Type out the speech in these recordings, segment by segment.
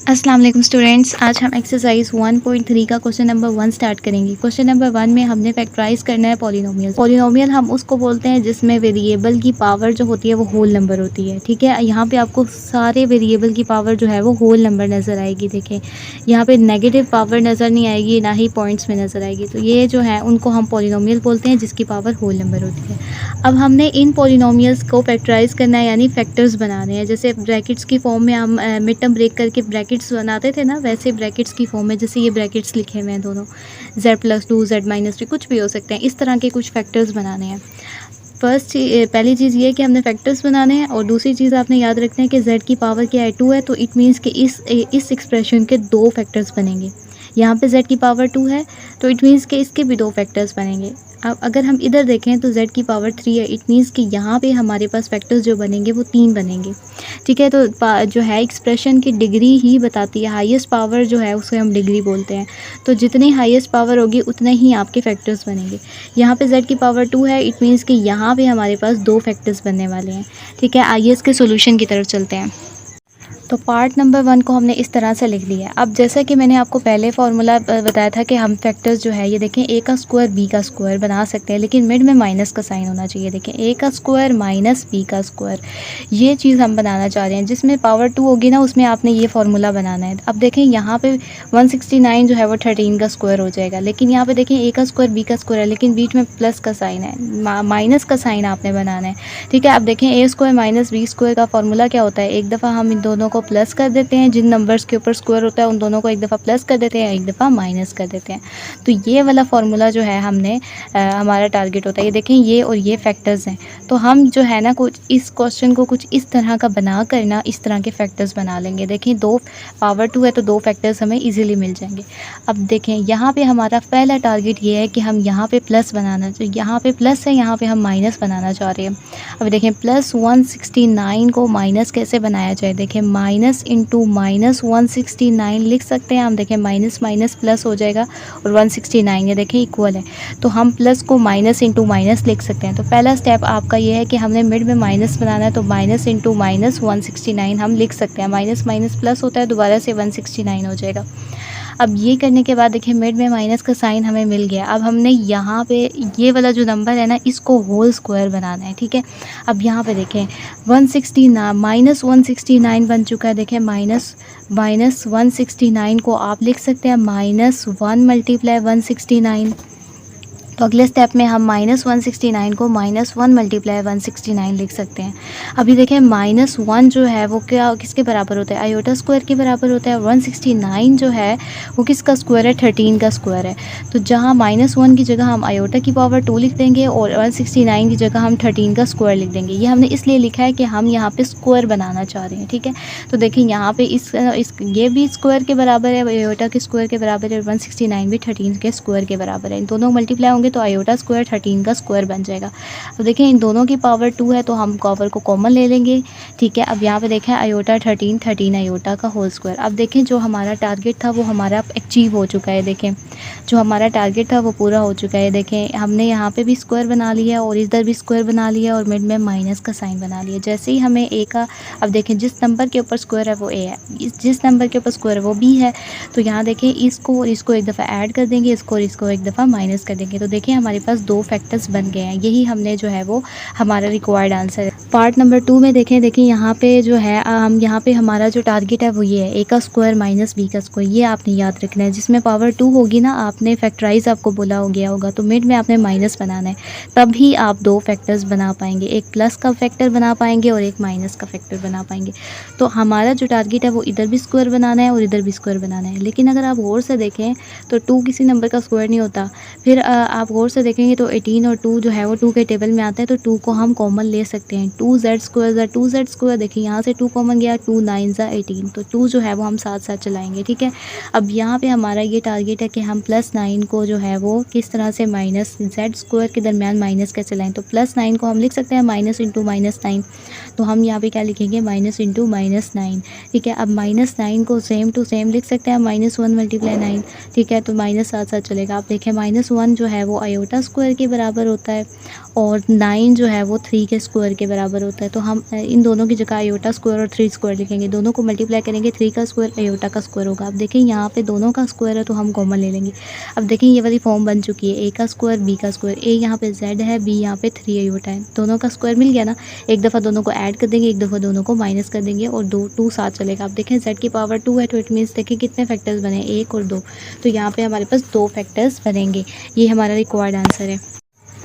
अस्सलाम वालेकुम स्टूडेंट्स, आज हम एक्सरसाइज 1.3 का क्वेश्चन नंबर 1 स्टार्ट करेंगे। क्वेश्चन नंबर 1 में हमने फैक्टराइज करना है पॉलिनोमियल। पॉलिनोमियल हम उसको बोलते हैं जिसमें वेरिएबल की पावर जो होती है वो होल नंबर होती है। ठीक है, यहाँ पे आपको सारे वेरिएबल की पावर जो है वो होल नंबर नज़र आएगी। देखें, यहाँ पे नेगेटिव पावर नज़र नहीं आएगी, ना ही पॉइंट्स में नज़र आएगी। तो ये जो है उनको हम पॉलिनोमियल बोलते हैं जिसकी पावर होल नंबर होती है। अब हमने इन पॉलिनोमियल्स को फैक्टराइज करना है, यानी फैक्टर्स बनाने हैं। जैसे ब्रैकेट्स की फॉर्म में हम मिड टर्म ब्रेक करके ब्रैकेट्स बनाते थे ना, वैसे ब्रैकेट्स की फॉर्म में जैसे ये ब्रैकेट्स लिखे हुए हैं दोनों, z+2 z-3 कुछ भी हो सकते हैं, इस तरह के कुछ फैक्टर्स बनाने हैं। पहली चीज़ ये है कि हमने फैक्टर्स बनाने हैं, और दूसरी चीज़ आपने याद रखना है कि z की पावर क्या है, 2 है, तो इट मीन्स कि इस एक्सप्रेशन के 2 फैक्टर्स बनेंगे। यहाँ पे z की पावर 2 है, तो इट मीन्स कि इसके भी 2 फैक्टर्स बनेंगे। अब अगर हम इधर देखें तो z की पावर 3 है, इट मीन्स कि यहाँ पे हमारे पास फैक्टर्स जो बनेंगे वो 3 बनेंगे। ठीक है, तो जो है एक्सप्रेशन की डिग्री ही बताती है, हाईएस्ट पावर जो है उसे हम डिग्री बोलते हैं। तो जितनी हाईएस्ट पावर होगी उतने ही आपके फैक्टर्स बनेंगे। यहाँ पे z की पावर 2 है, इट मीन्स कि यहाँ पे हमारे पास 2 फैक्टर्स बनने वाले हैं। ठीक है, आइए इसके सोल्यूशन की तरफ चलते हैं। तो पार्ट नंबर 1 को हमने इस तरह से लिख लिया है। अब जैसा कि मैंने आपको पहले फार्मूला बताया था कि हम फैक्टर्स जो है, ये देखें, a का स्क्वायर b का स्क्वायर बना सकते हैं, लेकिन मिड में माइनस का साइन होना चाहिए। देखें, a का स्क्वायर माइनस b का स्क्वायर, ये चीज़ हम बनाना चाह रहे हैं। जिसमें पावर 2 होगी ना, उसमें आपने ये फार्मूला बनाना है। अब देखें, यहाँ पे 169 जो है वो 13 का स्क्वायर हो जाएगा, लेकिन यहाँ पे देखें a का स्क्वायर b का स्क्वायर है, लेकिन बीच में प्लस का साइन है, माइनस का साइन आपने बनाना है। ठीक है, अब देखें a square minus b square का फार्मूला क्या होता है, एक दफ़ा हम इन दोनों को प्लस कर देते हैं, जिन नंबर्स के ऊपर स्क्वायर होता है उन दोनों को एक दफ़ा प्लस कर देते हैं, एक दफ़ा माइनस कर देते हैं। तो ये वाला फार्मूला जो है हमने हमारा टारगेट होता है। ये देखें, ये और ये फैक्टर्स हैं, तो हम जो है ना कुछ इस क्वेश्चन को कुछ इस तरह का बना कर ना इस तरह के फैक्टर्स बना लेंगे। देखें, 2 पावर 2 है तो 2 फैक्टर्स हमें ईजिली मिल जाएंगे। अब देखें, यहाँ पे हमारा पहला टारगेट ये है कि हम यहाँ पे प्लस बनाना, तो यहाँ पे प्लस है, यहाँ पे हम माइनस बनाना चाह रहे हैं। अब देखें, प्लस 169 को माइनस कैसे बनाया जाए। देखें, माइनस इंटू माइनस 169 लिख सकते हैं हम। देखें, माइनस माइनस प्लस हो जाएगा और 169 ये देखें इक्वल है, तो हम प्लस को माइनस इंटू माइनस लिख सकते हैं। तो पहला स्टेप आपका ये है कि हमने मिड में माइनस बनाना है, तो माइनस इंटू माइनस 169 हम लिख सकते हैं। माइनस माइनस प्लस होता है, दोबारा से 169 हो जाएगा। अब ये करने के बाद देखिए, मिड में माइनस का साइन हमें मिल गया। अब हमने यहाँ पे ये वाला जो नंबर है ना, इसको होल स्क्वायर बनाना है। ठीक है, अब यहाँ पे देखें, 169 माइनस 169 बन चुका है। देखें, माइनस 169 को आप लिख सकते हैं माइनस 1 मल्टीप्लाई 169। तो अगले स्टेप में हम माइनस 169 को माइनस 1 मल्टीप्लाई 169 लिख सकते हैं। अभी देखें, माइनस 1 जो है वो क्या किसके बराबर होता है, आयोटा स्क्वायर के बराबर होता है। 169 जो है वो किसका स्क्वायर है, 13 का स्क्वायर है। तो जहाँ माइनस 1 की जगह हम आयोटा की पावर 2 लिख देंगे और 169 की जगह हम 13 का स्क्वायर लिख देंगे। ये हमने इसलिए लिखा है कि हम यहाँ पे स्क्वायर बनाना चाह रहे हैं। ठीक है, तो देखिए यहाँ पे ये भी स्क्वायर के बराबर है, आयोटा के स्क्वायर के बराबर है, और 169 भी 13 के स्क्वायर के बराबर है। इन दोनों मल्टीप्लाई होंगे तो आयोटा स्क्वायर 13 का स्क्वायर बन जाएगा। अब देखें, इन दोनों की पावर 2 है, तो हम पावर को कॉमन ले लेंगे। ठीक है, अब यहाँ पे देखें, आयोटा 13 आयोटा का होल स्क्वायर। अब देखें, जो हमारा टारगेट था वो हमारा अचीव हो चुका है। देखें, जो हमारा टारगेट था वो पूरा हो चुका है। देखें, हमने यहाँ पे भी स्क्वायर बना लिया और इधर भी स्क्वायर बना लिया और मिड में माइनस का साइन बना लिया। जैसे ही हमें ए का, अब देखें, जिस नंबर के ऊपर स्क्वायर है वो ए है, जिस नंबर के ऊपर स्क्वायर है वो बी है। तो यहाँ देखें, इसको और इसको एक दफ़ा ऐड कर देंगे, इसको और इसको एक दफ़ा माइनस कर देंगे। तो देखिए, हमारे पास 2 फैक्टर्स बन गए हैं। यही हमने जो है वो हमारा रिक्वायर्ड आंसर है। पार्ट नंबर 2 में देखें, यहाँ पे जो है हम यहाँ पे हमारा जो टारगेट है वो ये है, ए का स्क्वायर माइनस बी का स्क्वायर। ये आपने याद रखना है। जिसमें पावर 2 होगी ना, आपने फैक्टराइज आपको बोला हो गया होगा, तो मिड में आपने माइनस बनाना है, तभी आप 2 फैक्टर्स बना पाएंगे। एक प्लस का फैक्टर बना पाएंगे और एक माइनस का फैक्टर बना पाएंगे। तो हमारा जो टारगेट है वो इधर भी स्क्वायर बनाना है और इधर भी स्क्वायर बनाना है। लेकिन अगर आप गौर से देखें तो 2 किसी नंबर का स्क्वायर नहीं होता। फिर आप गौर से देखेंगे तो 18 और 2 जो है वो 2 के टेबल में आता है, तो 2 को हम कॉमन ले सकते हैं। 2z स्क्वायर 2z स्क्वायर, देखिए यहाँ से 2 कॉमन गया, 2 9 18, तो 2 जो है वो हम साथ साथ चलाएंगे। ठीक है, अब यहाँ पे हमारा ये टारगेट है कि हम प्लस 9 को जो है वो किस तरह से माइनस z स्क्वायर के दरमियान माइनस कैसे लाएं। तो प्लस 9 को हम लिख सकते हैं माइनस इंटू माइनस 9। तो हम यहाँ पे क्या लिखेंगे, माइनस इंटू माइनस 9। ठीक है, अब माइनस 9 को सेम टू सेम लिख सकते हैं, माइनस 1 मल्टीप्लाई 9। ठीक है, तो माइनस साथ साथ चलेगा। आप देखें, माइनस 1 जो है वो आयोटा स्क्वायर के बराबर होता है और 9 जो है वो 3 के स्क्वायर के बराबर होता है। तो हम इन दोनों की जगह आयोटा स्क्वायर और 3 स्क्वायर लिखेंगे। दोनों को मल्टीप्लाई करेंगे, 3 का स्क्वायर आयोटा का स्क्वायर होगा। अब देखें यहाँ पे दोनों का स्क्वायर है तो हम कॉमन ले लेंगे। अब देखें ये वाली फॉर्म बन चुकी है, a का स्क्वायर b का स्क्वायर। a यहाँ पे z है, b यहाँ पे 3 आयोटा है। दोनों का स्क्वायर मिल गया ना। एक दफ़ा दोनों को ऐड कर देंगे, एक दफ़ा दोनों को माइनस कर देंगे और 2 साथ चलेगा। अब देखें z की पावर 2 है तो इट मीन्स देखें कितने फैक्टर्स बने, 1 और 2। तो यहाँ पे हमारे पास 2 फैक्टर्स बनेंगे। ये हमारा रिक्वायर्ड आंसर है।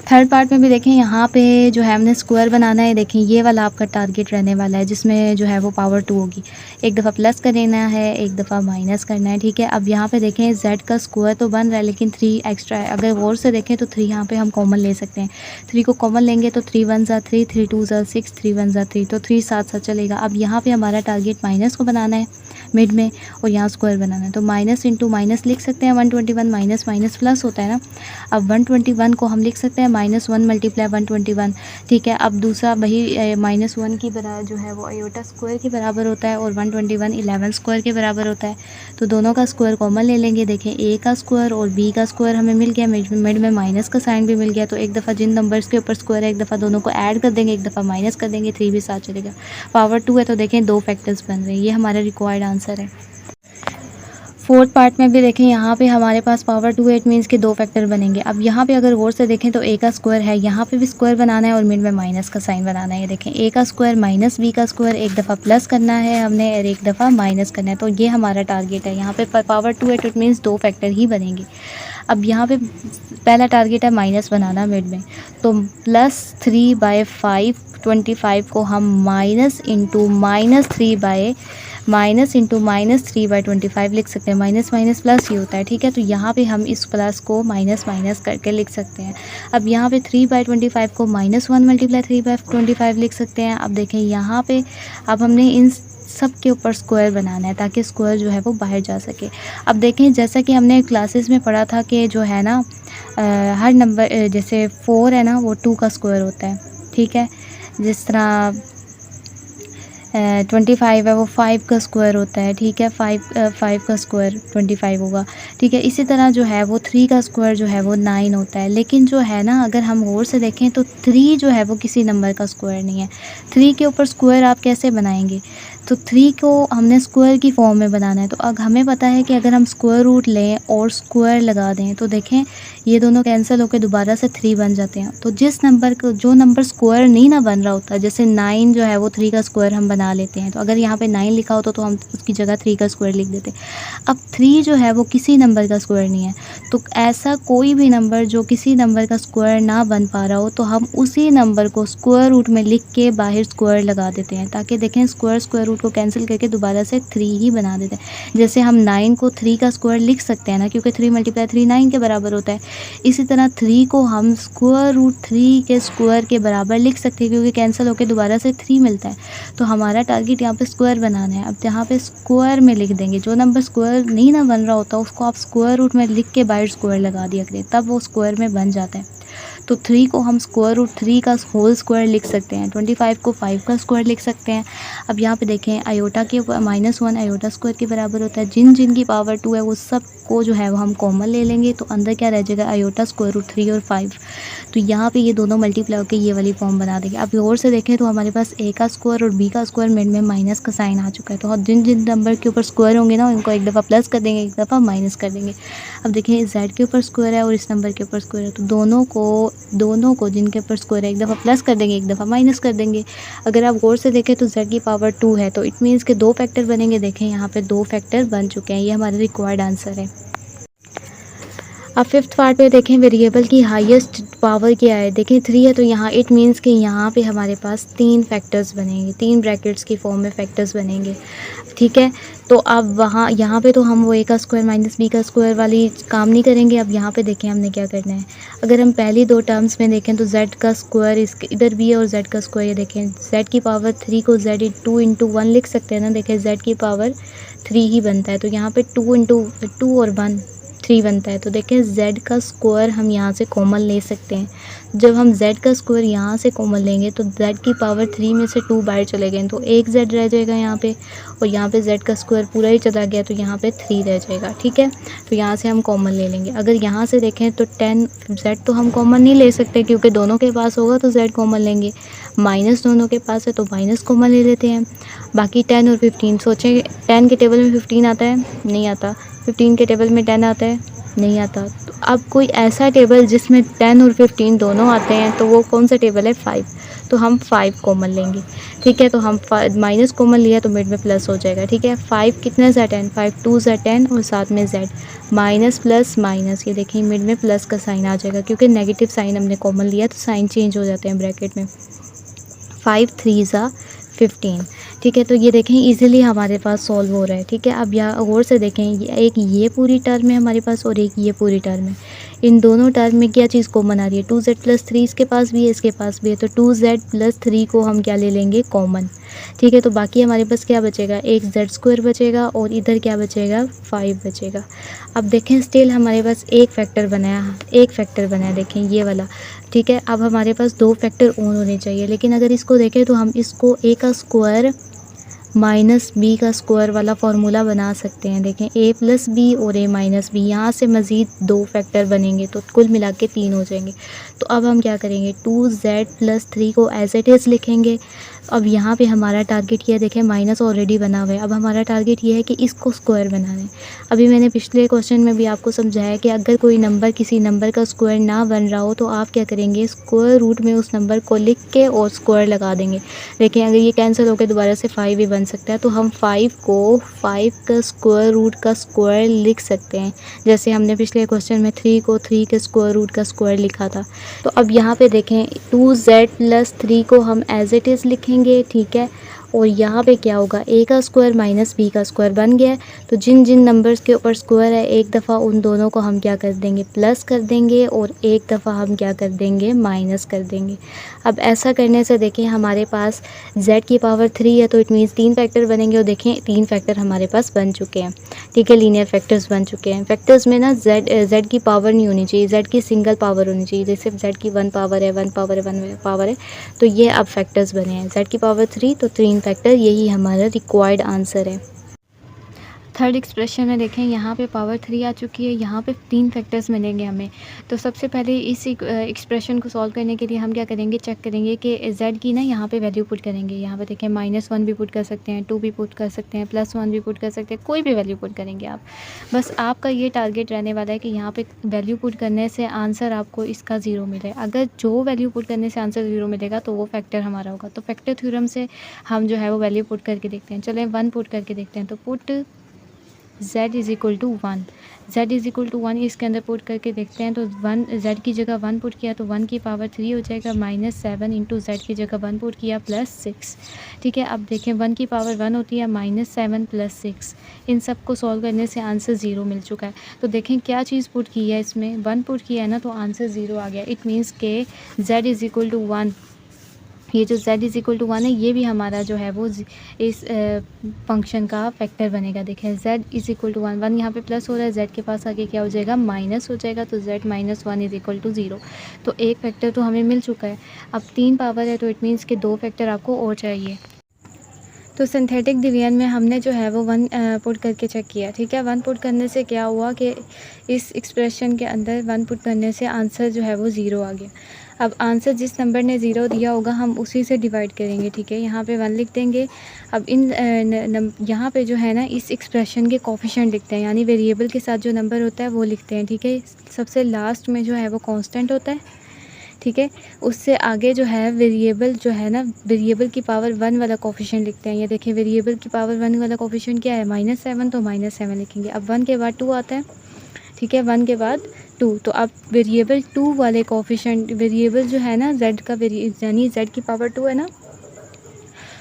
थर्ड पार्ट में भी देखें, यहाँ पे जो है हमने स्क्वायर बनाना है। देखें ये वाला आपका टारगेट रहने वाला है जिसमें जो है वो पावर 2 होगी। एक दफ़ा प्लस कर देना है, एक दफ़ा माइनस करना है, ठीक है। अब यहाँ पे देखें z का स्क्वायर तो बन रहा है लेकिन 3 एक्स्ट्रा है। अगर गौर से देखें तो 3 यहाँ पे हम कॉमन ले सकते हैं। 3 को कॉमन लेंगे तो 3 1 ज़ा 3, 3 2 ज़ा 6, 3 1 ज़ा 3, तो 3 साथ साथ चलेगा। अब यहाँ पे हमारा टारगेट माइनस को बनाना है मिड में और यहाँ स्क्वायर बनाना है। तो माइनस इंटू माइनस लिख सकते हैं 121, माइनस माइनस प्लस होता है ना। अब 121 को हम लिख सकते हैं -1 मल्टीप्लाई 121, ठीक है। अब दूसरा वही -1 की बराबर जो है वो आयोटा स्क्वायर के बराबर होता है और 121 11 स्क्वायर के बराबर होता है। तो दोनों का स्क्वायर कॉमन ले लेंगे। देखें a का स्क्वायर और b का स्क्वायर हमें मिल गया, मिड में माइनस का साइन भी मिल गया। तो एक दफ़ा जिन नंबर्स के ऊपर स्क्वायर है एक दफ़ा दोनों को ऐड कर देंगे, एक दफ़ा माइनस कर देंगे, 3 भी साथ चलेगा। पावर 2 है तो देखें 2 फैक्टर्स बन रहे हैं। ये हमारा रिक्वायर्ड आंसर है। फोर्थ पार्ट में भी देखें, यहाँ पे हमारे पास पावर 2 है, इट मीन्स के 2 फैक्टर बनेंगे। अब यहाँ पे अगर गौर से देखें तो a का स्क्वायर है, यहाँ पे भी स्क्वायर बनाना है और मिड में माइनस का साइन बनाना है। देखें a का स्क्वायर माइनस b का स्क्वायर, एक दफ़ा प्लस करना है हमने और एक दफ़ा माइनस करना है। तो ये हमारा टारगेट है। यहाँ पे पावर 2 है तो इट मीन्स 2 फैक्टर ही बनेंगे। अब यहाँ पे पहला टारगेट है माइनस बनाना मिड में, तो +3/5 25 को हम माइनस इंटू -3/25 लिख सकते हैं। माइनस माइनस प्लस ही होता है, ठीक है। तो यहाँ पे हम इस प्लस को माइनस माइनस करके लिख सकते हैं। अब यहाँ पे 3/25 को -1 मल्टीप्लाई 3/25 लिख सकते हैं। अब देखें यहाँ पे अब हमने इन सब के ऊपर स्क्वायर बनाना है ताकि स्क्वायर जो है वो बाहर जा सके। अब देखें जैसा कि हमने क्लासेस में पढ़ा था कि जो है ना हर नंबर जैसे 4 है ना वो 2 का स्क्वायर होता है, ठीक है। जिस तरह 25 है वो 5 का स्क्वायर होता है, ठीक है। 5 का स्क्वायर 25 होगा, ठीक है। इसी तरह जो है वो 3 का स्क्वायर जो है वो 9 होता है। लेकिन जो है ना अगर हम गौर से देखें तो 3 जो है वो किसी नंबर का स्क्वायर नहीं है। 3 के ऊपर स्क्वायर आप कैसे बनाएंगे? तो 3 को हमने स्क्वायर की फॉर्म में बनाना है। तो अब हमें पता है कि अगर हम स्क्वायर रूट लें और स्क्वायर लगा दें तो देखें ये दोनों कैंसिल होकर दोबारा से 3 बन जाते हैं। तो जिस नंबर को जो नंबर स्क्वायर नहीं ना बन रहा होता, जैसे 9 जो है वो 3 का स्क्वायर हम बना लेते हैं। तो अगर यहाँ पे 9 लिखा होता तो हम उसकी जगह 3 का स्क्वायर लिख देते। अब 3 जो है वो किसी नंबर का स्क्वायर नहीं है। तो ऐसा कोई भी नंबर जो किसी नंबर का स्क्वायर ना बन पा रहा हो तो हम उसी नंबर को स्क्वायर रूट में लिख के बाहर स्क्वायर लगा देते हैं ताकि देखें स्क्वायर रूट को कैंसिल करके दोबारा से 3 ही बना देते हैं। जैसे हम 9 को 3 का स्क्वायर लिख सकते हैं ना, क्योंकि 3 × 3 9 के बराबर होता है। इसी तरह 3 को हम स्क्वायर रूट 3 के स्क्वायर के बराबर लिख सकते हैं क्योंकि कैंसिल होकर दोबारा से 3 मिलता है। तो हमारा टारगेट यहाँ पे स्क्वायर बनाना है। अब यहाँ पे स्क्वायर में लिख देंगे, जो नंबर स्क्वायर नहीं ना बन रहा होता उसको आप स्क्वायर रूट में लिख के बाहर स्क्वायर लगा दिया करें, तब वो स्क्वायर में बन जाता है। तो 3 को हम स्क्वायर रूट 3 का होल स्क्वायर लिख सकते हैं, 25 को 5 का स्क्वायर लिख सकते हैं। अब यहाँ पे देखें आयोटा के -1 आयोटा स्क्वायर के बराबर होता है। जिन जिन की पावर 2 है वो सब को जो है वो हम कॉमन ले लेंगे। तो अंदर क्या रह जाएगा, आयोटा स्क्वायर रूट 3 और 5। तो यहाँ पे ये दोनों मल्टीप्लाई होकर ये वाली फॉर्म बना देंगे। अब और से देखें तो हमारे पास a का स्क्वायर और b का स्क्वायर मिड में माइनस का साइन आ चुका है। तो जिन जिन नंबर के ऊपर स्क्वायर होंगे ना उनको एक दफ़ा प्लस कर देंगे, एक दफ़ा माइनस कर देंगे। अब देखिए z के ऊपर स्क्वायर है और इस नंबर के ऊपर स्क्वायर है, तो दोनों को जिनके ऊपर स्क्वायर है एक दफ़ा प्लस कर देंगे, एक दफ़ा माइनस कर देंगे। अगर आप गौर से देखें तो z की पावर 2 है तो इट मीन्स के 2 फैक्टर बनेंगे। देखें यहाँ पे 2 फैक्टर बन चुके हैं। ये हमारा रिक्वायर्ड आंसर है। अब फिफ्थ पार्ट में देखें वेरिएबल की हाईएस्ट पावर क्या है। देखें 3 है तो यहाँ इट मीन्स कि यहाँ पे हमारे पास 3 फैक्टर्स बनेंगे, 3 ब्रैकेट्स की फॉर्म में फैक्टर्स बनेंगे, ठीक है। तो अब यहाँ पे तो हम वो a का स्क्वायर माइनस b का स्क्वायर वाली काम नहीं करेंगे। अब यहाँ पे देखें हमने क्या करना है। अगर हम पहली 2 टर्म्स में देखें तो z का स्क्वायर इसके इधर भी है और z का स्क्वायर ये देखें z की पावर 3 को z 2 × 1 लिख सकते हैं ना। देखें z की पावर 3 ही बनता है। तो यहाँ पे 2 × 2 और 1 3 बनता है। तो देखें z का स्क्वायर हम यहाँ से कॉमन ले सकते हैं। जब हम z का स्क्वायर यहाँ से कॉमन लेंगे तो z की पावर 3 में से 2 बाहर चले गए तो एक z रह जाएगा यहाँ पे, और यहाँ पे z का स्क्वायर पूरा ही चला गया तो यहाँ पे 3 रह जाएगा। ठीक है, तो यहाँ से हम कॉमन ले लेंगे। अगर यहाँ से देखें तो 10 z तो हम कॉमन नहीं ले सकते क्योंकि दोनों के पास होगा तो z कॉमन लेंगे, माइनस दोनों के पास है तो माइनस कॉमन ले लेते हैं। बाकी 10 और 15 सोचें, 10 के टेबल में 15 आता है, नहीं आता। 15 के टेबल में 10 आता है, नहीं आता। तो अब कोई ऐसा टेबल जिसमें 10 और 15 दोनों आते हैं तो वो कौन सा टेबल है? 5। तो हम 5 कॉमन लेंगे। ठीक है, तो हम माइनस कॉमन लिया तो मिड में प्लस हो जाएगा। ठीक है, 5 कितने ज़ा 10, 5 2 ज़ा 10 और साथ में z, माइनस प्लस माइनस, ये देखिए मिड में प्लस का साइन आ जाएगा क्योंकि नेगेटिव साइन हमने कॉमन लिया तो साइन चेंज हो जाते हैं ब्रैकेट में। 5 3 ज़ा 15। ठीक है, तो ये देखें इजीली हमारे पास सॉल्व हो रहा है। ठीक है, अब यहाँ गौर से देखें, एक ये पूरी टर्म है हमारे पास और एक ये पूरी टर्म है। इन दोनों टर्म में क्या चीज़ कॉमन आ रही है? 2z प्लस 3 इसके पास भी है, इसके पास भी है, तो 2z प्लस 3 को हम क्या ले लेंगे? कॉमन। ठीक है, तो बाकी हमारे पास क्या बचेगा? एक z स्क्वायर बचेगा और इधर क्या बचेगा? 5 बचेगा। अब देखें स्टिल हमारे पास एक फैक्टर बनाया, देखें ये वाला। ठीक है, अब हमारे पास 2 फैक्टर ऑन होने चाहिए, लेकिन अगर इसको देखें तो हम इसको a का स्क्वायर माइनस बी का स्क्वायर वाला फार्मूला बना सकते हैं। देखें a प्लस बी और a माइनस बी, यहाँ से मज़ीद 2 फैक्टर बनेंगे तो कुल मिला के 3 हो जाएंगे। तो अब हम क्या करेंगे? 2z प्लस 3 को एज इट इज़ लिखेंगे। अब यहाँ पे हमारा टारगेट ये देखें माइनस ऑलरेडी बना हुआ है, अब हमारा टारगेट ये है कि इसको स्क्वायर बनाना है। अभी मैंने पिछले क्वेश्चन में भी आपको समझाया कि अगर कोई नंबर किसी नंबर का स्क्वायर ना बन रहा हो तो आप क्या करेंगे? स्क्वायर रूट में उस नंबर को लिख के और स्क्वायर लगा देंगे। लेकिन अगर ये कैंसिल होकर दोबारा से 5 ही बन सकता है तो हम 5 को 5 का स्क्वायर रूट का स्क्वायर लिख सकते हैं, जैसे हमने पिछले क्वेश्चन में 3 को 3 के स्क्वायर रूट का स्क्वायर लिखा था। तो अब यहाँ पे देखें 2z प्लस 3 को हम एज इट इज़ लिखेंगे। ठीक है, और यहाँ पे क्या होगा? a का स्क्वायर माइनस b का स्क्वायर बन गया है, तो जिन जिन नंबर्स के ऊपर स्क्वायर है एक दफ़ा उन दोनों को हम क्या कर देंगे? प्लस कर देंगे, और एक दफ़ा हम क्या कर देंगे? माइनस कर देंगे। अब ऐसा करने से देखें हमारे पास z की पावर 3 है तो इट मीन्स 3 फैक्टर बनेंगे, और देखें 3 फैक्टर हमारे पास बन चुके हैं। ठीक है, लीनियर फैक्टर्स बन चुके हैं। फैक्टर्स में ना z की पावर नहीं होनी चाहिए, z की सिंगल पावर होनी चाहिए। जैसे z की 1 पावर है, 1 पावर है, 1 पावर है, तो ये अब फैक्टर्स बने हैं। z की पावर 3 तो 3 फैक्टर, यही हमारा रिक्वायर्ड आंसर है। थर्ड एक्सप्रेशन में देखें यहाँ पे पावर 3 आ चुकी है, यहाँ पे 3 फैक्टर्स मिलेंगे हमें। तो सबसे पहले इस एक्सप्रेशन को सॉल्व करने के लिए हम क्या करेंगे? चेक करेंगे कि z की ना यहाँ पे वैल्यू पुट करेंगे। यहाँ पे देखें -1 भी पुट कर सकते हैं, 2 भी पुट कर सकते हैं, +1 भी पुट कर सकते हैं, कोई भी वैल्यू पुट करेंगे आप। बस आपका ये टारगेट रहने वाला है कि यहाँ पे वैल्यू पुट करने से आंसर आपको इसका 0 मिले। अगर जो वैल्यू पुट करने से आंसर 0 मिलेगा तो वो फैक्टर हमारा होगा। तो फैक्टर थ्योरम से हम जो है वो वैल्यू पुट करके देखते हैं। चलें 1 पुट करके देखते हैं। तो put z is equal to 1, z is equal to 1 इसके अंदर पुट करके देखते हैं। तो 1 z की जगह 1 पुट किया तो 1 की पावर 3 हो जाएगा, -7 इंटू z की जगह 1 पुट किया +6। ठीक है, अब देखें 1 की पावर 1 होती है, -7 +6, इन सब को सॉल्व करने से आंसर 0 मिल चुका है। तो देखें क्या चीज़ पुट की है, इसमें 1 पुट किया है ना, तो आंसर 0 आ गया। इट मीन्स के z इज़ इक्वल टू 1, ये जो z इज़ इक्वल टू 1 है ये भी हमारा जो है वो इस फंक्शन का फैक्टर बनेगा। देखें z इज़ इक्वल टू 1 यहाँ पे प्लस हो रहा है, z के पास आगे क्या हो जाएगा? माइनस हो जाएगा, तो z -1 इज़ इक्वल टू 0। तो एक फैक्टर तो हमें मिल चुका है। अब 3 पावर है तो इट मीन्स के 2 फैक्टर आपको और चाहिए। तो सिंथेटिक डिवीजन में हमने जो है वो 1 पुट करके चेक किया। ठीक है, 1 पुट करने से क्या हुआ कि इस एक्सप्रेशन के अंदर 1 पुट करने से आंसर जो है वो 0 आ गया। अब आंसर जिस नंबर ने 0 दिया होगा हम उसी से डिवाइड करेंगे। ठीक है, यहाँ पे 1 लिख देंगे। अब यहाँ पे जो है ना इस एक्सप्रेशन के कोफिशिएंट लिखते हैं, यानी वेरिएबल के साथ जो नंबर होता है वो लिखते हैं। ठीक है, सबसे लास्ट में जो है वो कांस्टेंट होता है। ठीक है, उससे आगे जो है वेरिएबल जो है ना, वेरिएबल की पावर 1 वाला कोफिशिएंट लिखते हैं। ये देखिए वेरिएबल की पावर 1 वाला कोफिशिएंट क्या है? -7, तो -7 लिखेंगे। अब 1 के बाद 2 आता है। ठीक है, 1 के बाद 2, तो अब वेरिएबल 2 वाले कोफिशिएंट, वेरिएबल जो है ना z का यानी z की पावर 2 है ना,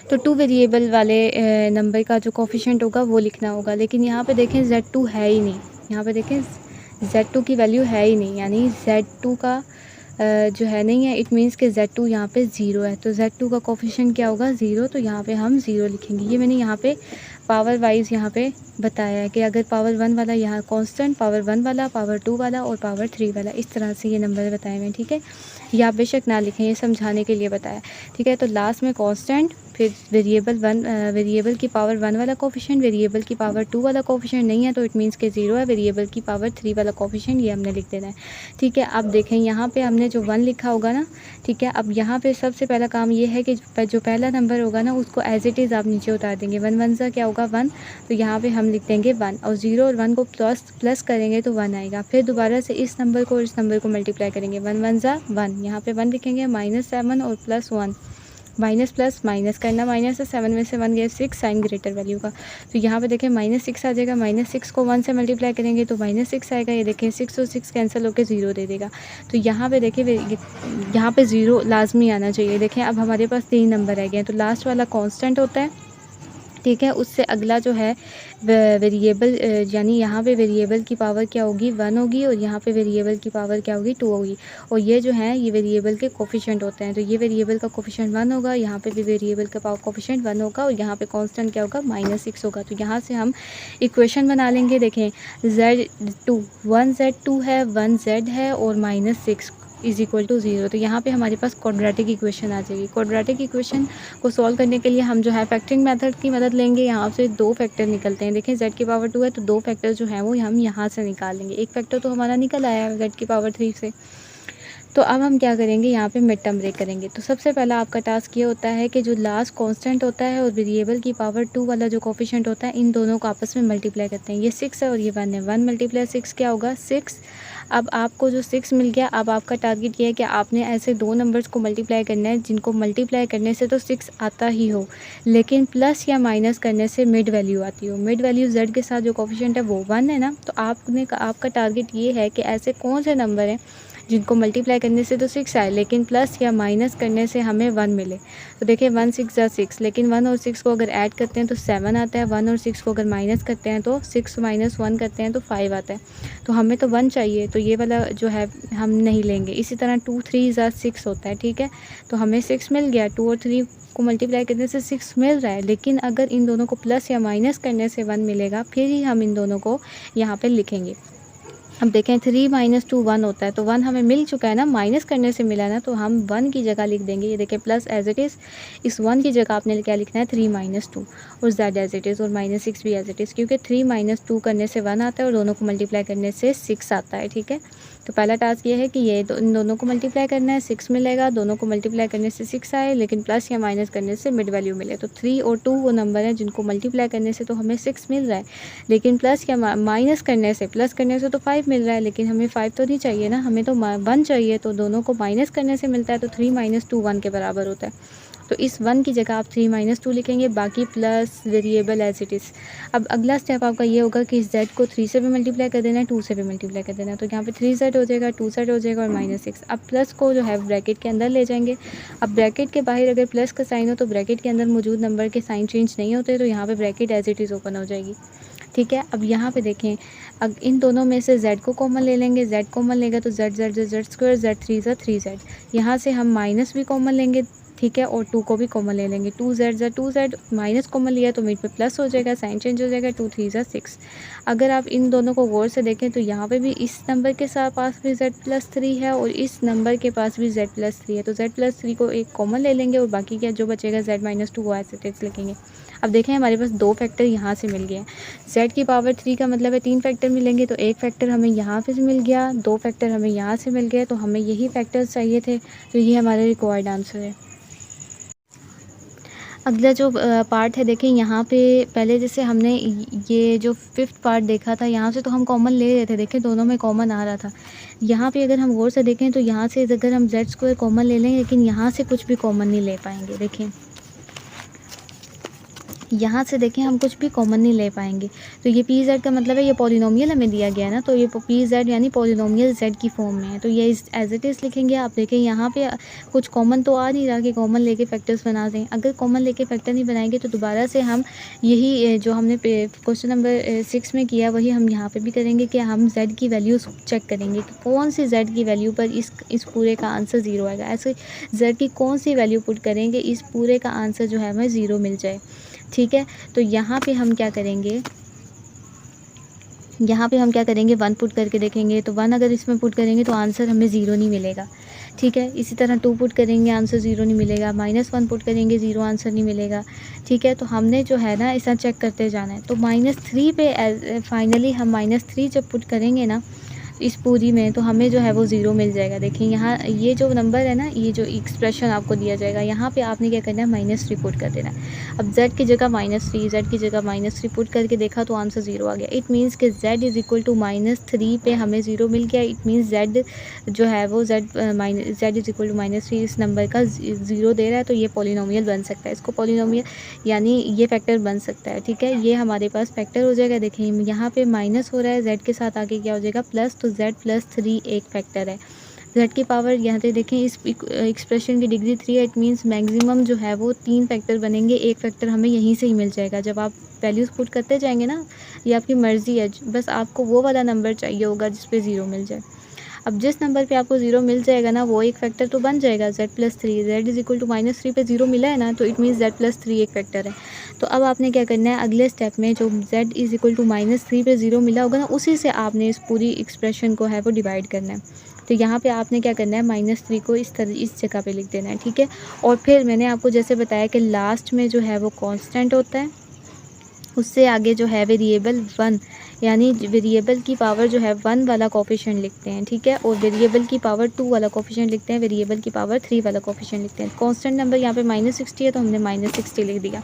तो 2 वेरिएबल वाले नंबर का जो कोफिशिएंट होगा वो लिखना होगा। लेकिन यहाँ पे देखें z2 है ही नहीं, यहाँ पे देखें z2 की वैल्यू है ही नहीं, यानी z2 का जो है नहीं है। इट मीन्स के z2 यहाँ पे 0 है, तो z2 का कोफिशिएंट क्या होगा? 0, तो यहाँ पे हम 0 लिखेंगे। ये मैंने यहाँ पे पावर वाइज यहाँ पे बताया है कि अगर पावर 1 वाला यहाँ कांस्टेंट, पावर 1 वाला, पावर 2 वाला और पावर 3 वाला, इस तरह से ये नंबर बताए हुए हैं। ठीक है, या आप बेशक ना लिखें, ये समझाने के लिए बताया। ठीक है, तो लास्ट में कांस्टेंट, फिर वेरिएबल की पावर 1 वाला कोफिशिएंट, वेरिएबल की पावर 2 वाला कोफिशिएंट नहीं है तो इट मीन्स के 0 है, वेरिएबल की पावर 3 वाला कोफिशिएंट ये हमने लिख देना है। ठीक है, अब देखें यहाँ पे हमने जो 1 लिखा होगा ना, ठीक है, अब यहाँ पे सबसे पहला काम ये है कि जो पहला नंबर होगा ना उसको एज इट इज़ आप नीचे उतार देंगे। 1 1 सा क्या होगा 1, तो यहाँ पे हम लिख देंगे 1, और 0 और 1 को प्लस करेंगे तो 1 आएगा। फिर दोबारा से इस नंबर को और इस नंबर को मल्टीप्लाई करेंगे, 1 1 सा 1, यहाँ पे 1 लिखेंगे, -7 और +1, माइनस प्लस माइनस करना, माइनस से 7 में से 1 गया 6, साइन ग्रेटर वैल्यू का। तो यहाँ पे देखें -6 आ जाएगा, -6 को 1 से मल्टीप्लाई करेंगे तो -6 आएगा। ये देखें 6 और 6 कैंसिल होकर 0 दे देगा। तो यहाँ पे देखिए यहाँ पे 0 लाजमी आना चाहिए। देखें अब हमारे पास 3 नंबर रह गए हैं, तो लास्ट वाला कांस्टेंट होता है। ठीक है, उससे अगला जो है वेरिएबल, यानी यहाँ पे वेरिएबल की पावर क्या होगी 1 होगी, और यहाँ पे वेरिएबल की पावर क्या होगी 2 होगी, और ये जो है ये वेरिएबल के कोफिशिएंट होते हैं। तो ये वेरिएबल का कोफिशिएंट 1 होगा, यहाँ पे भी वेरिएबल का कोफिशिएंट 1 होगा, और यहाँ पे कांस्टेंट क्या होगा -6 होगा। तो यहाँ से हम इक्वेशन बना लेंगे। देखें Z2 1Z2 है, 1Z है और -6 इज़ इक्वल टू 0। तो यहाँ पे हमारे पास क्वाड्रेटिक इक्वेशन आ जाएगी। क्वाड्रेटिक इक्वेशन को सॉल्व करने के लिए हम जो है फैक्टरिंग मेथड की मदद लेंगे। यहाँ से 2 फैक्टर निकलते हैं। देखें z की पावर 2 है तो 2 फैक्टर जो हैं वो हम यहाँ से निकाल लेंगे। एक फैक्टर तो हमारा निकल आया है z की पावर 3 से। तो अब हम क्या करेंगे, यहाँ पे मिड टर्म ब्रेक करेंगे। तो सबसे पहला आपका टास्क ये होता है कि जो लास्ट कांस्टेंट होता है और वेरिएबल की पावर 2 वाला जो कोफिशिएंट होता है, इन दोनों को आपस में मल्टीप्लाई करते हैं। ये 6 है और ये 1 है, 1 × 6 क्या होगा 6। अब आपको जो 6 मिल गया, अब आपका टारगेट ये है कि आपने ऐसे 2 नंबर्स को मल्टीप्लाई करना है जिनको मल्टीप्लाई करने से तो 6 आता ही हो, लेकिन प्लस या माइनस करने से मिड वैल्यू आती हो। मिड वैल्यू z के साथ जो कोफिशिएंट है वो 1 है ना। तो आपका टारगेट ये है कि ऐसे कौन से नंबर हैं जिनको मल्टीप्लाई करने से तो 6 आए, लेकिन प्लस या माइनस करने से हमें 1 मिले। तो देखिए 1 6 × 6, लेकिन 1 और 6 को अगर ऐड करते हैं तो 7 आता है। 1 और 6 को अगर माइनस करते हैं तो 6 - 1 करते हैं तो 5 आता है। तो हमें तो 1 चाहिए, तो ये वाला जो है हम नहीं लेंगे। इसी तरह 2 3 × 6 होता है। ठीक है, तो हमें 6 मिल गया, 2 और 3 को मल्टीप्लाई करने से 6 मिल रहा है, लेकिन अगर इन दोनों को प्लस या माइनस करने से 1 मिलेगा फिर ही हम इन दोनों को यहाँ पे लिखेंगे। अब देखें 3 - 2 1 होता है, तो 1 हमें मिल चुका है ना, माइनस करने से मिला है ना, तो हम 1 की जगह लिख देंगे। ये देखें प्लस एज इट इज़, इस 1 की जगह आपने क्या लिखना है 3 - 2, और z एज इट इज़, और -6 भी एज इट इज़, क्योंकि 3 - 2 करने से 1 आता है और दोनों को मल्टीप्लाई करने से 6 आता है। ठीक है, तो पहला टास्क ये है कि ये इन दोनों को मल्टीप्लाई करना है, 6 मिलेगा, दोनों को मल्टीप्लाई करने से 6 आए, लेकिन प्लस या माइनस करने से मिड वैल्यू मिले। तो 3 और 2 वो नंबर हैं जिनको मल्टीप्लाई करने से तो हमें 6 मिल रहा है, लेकिन प्लस या माइनस करने से, प्लस करने से तो 5 मिल रहा है, लेकिन हमें 5 तो नहीं चाहिए ना, हमें तो 1 चाहिए। तो दोनों को माइनस करने से मिलता है, तो 3 - 2 1 के बराबर होता है। तो इस 1 की जगह आप 3 - 2 लिखेंगे, बाकी plus variable as it is. अब अगला स्टेप आपका ये होगा कि इस z को 3 से भी मल्टीप्लाई कर देना है, 2 से भी मल्टीप्लाई कर देना है। तो यहाँ पे 3z हो जाएगा, 2z हो जाएगा और -6। अब प्लस को जो है ब्रैकेट के अंदर ले जाएंगे। अब ब्रैकेट के बाहर अगर प्लस का साइन हो तो ब्रैकेट के अंदर मौजूद नंबर के साइन चेंज नहीं होते, तो यहाँ पर bracket as it is open हो जाएगी। ठीक है, अब यहाँ पे देखें, अब इन दोनों में से z को कॉमन ले लेंगे। z कॉमन लेगा तो z² z 3 3z। यहाँ से हम माइनस भी कॉमन लेंगे। ठीक है, और 2 को भी कॉमन ले लेंगे, 2z माइनस कॉमन लिया तो मिड पे प्लस हो जाएगा, साइन चेंज हो जाएगा, 2 3 6। अगर आप इन दोनों को गौर से देखें तो यहाँ पे भी इस नंबर के साथ पास भी z+3 है और इस नंबर के पास भी z+3 है। तो z+3 को एक कॉमन ले लेंगे और बाकी क्या जो बचेगा z - 2 ऐसे टेक्स लिखेंगे। अब देखें हमारे पास 2 फैक्टर यहाँ से मिल गए हैं। z की पावर 3 का मतलब है 3 फैक्टर मिलेंगे, तो एक फैक्टर हमें यहाँ पे से मिल गया, 2 फैक्टर हमें यहाँ से मिल गए, तो हमें यही फैक्टर्स चाहिए थे। तो ये हमारा रिक्वायर्ड आंसर है। अगला जो पार्ट है देखें, यहाँ पे पहले जैसे हमने ये जो 5th पार्ट देखा था, यहाँ से तो हम कॉमन ले रहे थे, देखें दोनों में कॉमन आ रहा था। यहाँ पे अगर हम गौर से देखें तो यहाँ से अगर हम z² कॉमन ले लें, लेकिन यहाँ से कुछ भी कॉमन नहीं ले पाएंगे। देखें यहाँ से देखें हम कुछ भी कॉमन नहीं ले पाएंगे। तो ये pz का मतलब है ये पॉलिनोमियल हमें दिया गया है ना, तो ये pz यानी पॉलिनोमियल z की फॉर्म में है, तो ये एज इट इज़ लिखेंगे। आप देखें यहाँ पे कुछ कॉमन तो आ नहीं रहा कि कॉमन लेके फैक्टर्स बना दें। अगर कॉमन लेके फैक्टर नहीं बनाएंगे तो दोबारा से हम यही जो हमने क्वेश्चन नंबर 6 में किया वही हम यहाँ पर भी करेंगे कि हम z की वैल्यूज़ चेक करेंगे कि कौन सी z की वैल्यू पर इस पूरे का आंसर 0 आएगा। ऐसे z की कौन सी वैल्यू पुट करेंगे इस पूरे का आंसर जो है हमें 0 मिल जाए। ठीक है। तो यहाँ पे हम क्या करेंगे, यहाँ पे हम क्या करेंगे, 1 पुट करके देखेंगे। तो 1 अगर इसमें पुट करेंगे तो आंसर हमें 0 नहीं मिलेगा। ठीक है। इसी तरह 2 पुट करेंगे, आंसर 0 नहीं मिलेगा। -1 पुट करेंगे, 0 आंसर नहीं मिलेगा। ठीक है। तो हमने जो है ना ऐसा चेक करते जाना है। तो -3 पे फाइनली हम -3 जब पुट करेंगे ना इस पूरी में, तो हमें जो है वो 0 मिल जाएगा। देखिए यहाँ ये जो नंबर है ना, ये जो एक्सप्रेशन आपको दिया जाएगा, यहाँ पे आपने क्या करना है, -3 पुट कर देना है। अब z की जगह -3, z की जगह -3 पुट करके देखा तो आंसर 0 आ गया। इट मीन्स कि z इज़ इक्वल टू -3 पे हमें 0 मिल गया। इट मीन्स z जो है वो z इज़ इक्वल टू -3 इस नंबर का 0 दे रहा है। तो ये पॉलिनोमियल बन सकता है। इसको पॉलिनोमियल यानी ये फैक्टर बन सकता है। ठीक है। ये हमारे पास फैक्टर हो जाएगा। देखिए यहाँ पे माइनस हो रहा है, z के साथ आगे क्या हो जाएगा, प्लस। तो z+3 एक फैक्टर है। z की पावर यहाँ पे देखें, इस एक्सप्रेशन की डिग्री 3 है। इट मीन्स मैक्सिमम जो है वो 3 फैक्टर बनेंगे। एक फैक्टर हमें यहीं से ही मिल जाएगा। जब आप वैल्यूज़ पुट करते जाएंगे ना, ये आपकी मर्ज़ी है, बस आपको वो वाला नंबर चाहिए होगा जिस पे 0 मिल जाए। अब जिस नंबर पे आपको 0 मिल जाएगा ना, वो एक फैक्टर तो बन जाएगा। z+3, z is equal to -3 पे 0 मिला है ना, तो इट मीन्स z+3 एक फैक्टर है। तो अब आपने क्या करना है, अगले स्टेप में जो z इज़ इक्वल टू -3 पे 0 मिला होगा ना, उसी से आपने इस पूरी एक्सप्रेशन को है वो डिवाइड करना है। तो यहाँ पे आपने क्या करना है, -3 को इस जगह पे लिख देना है। ठीक है। और फिर मैंने आपको जैसे बताया कि लास्ट में जो है वो कांस्टेंट होता है, उससे आगे जो है वेरिएबल 1 यानी वेरिएबल की पावर जो है 1 वाला कोफिशिएंट लिखते हैं। ठीक है। और वेरिएबल की पावर 2 वाला कोफिशिएंट लिखते हैं, वेरिएबल की पावर 3 वाला कोफिशिएंट लिखते हैं। कांस्टेंट नंबर यहाँ पे -60 है तो हमने -60 लिख दिया।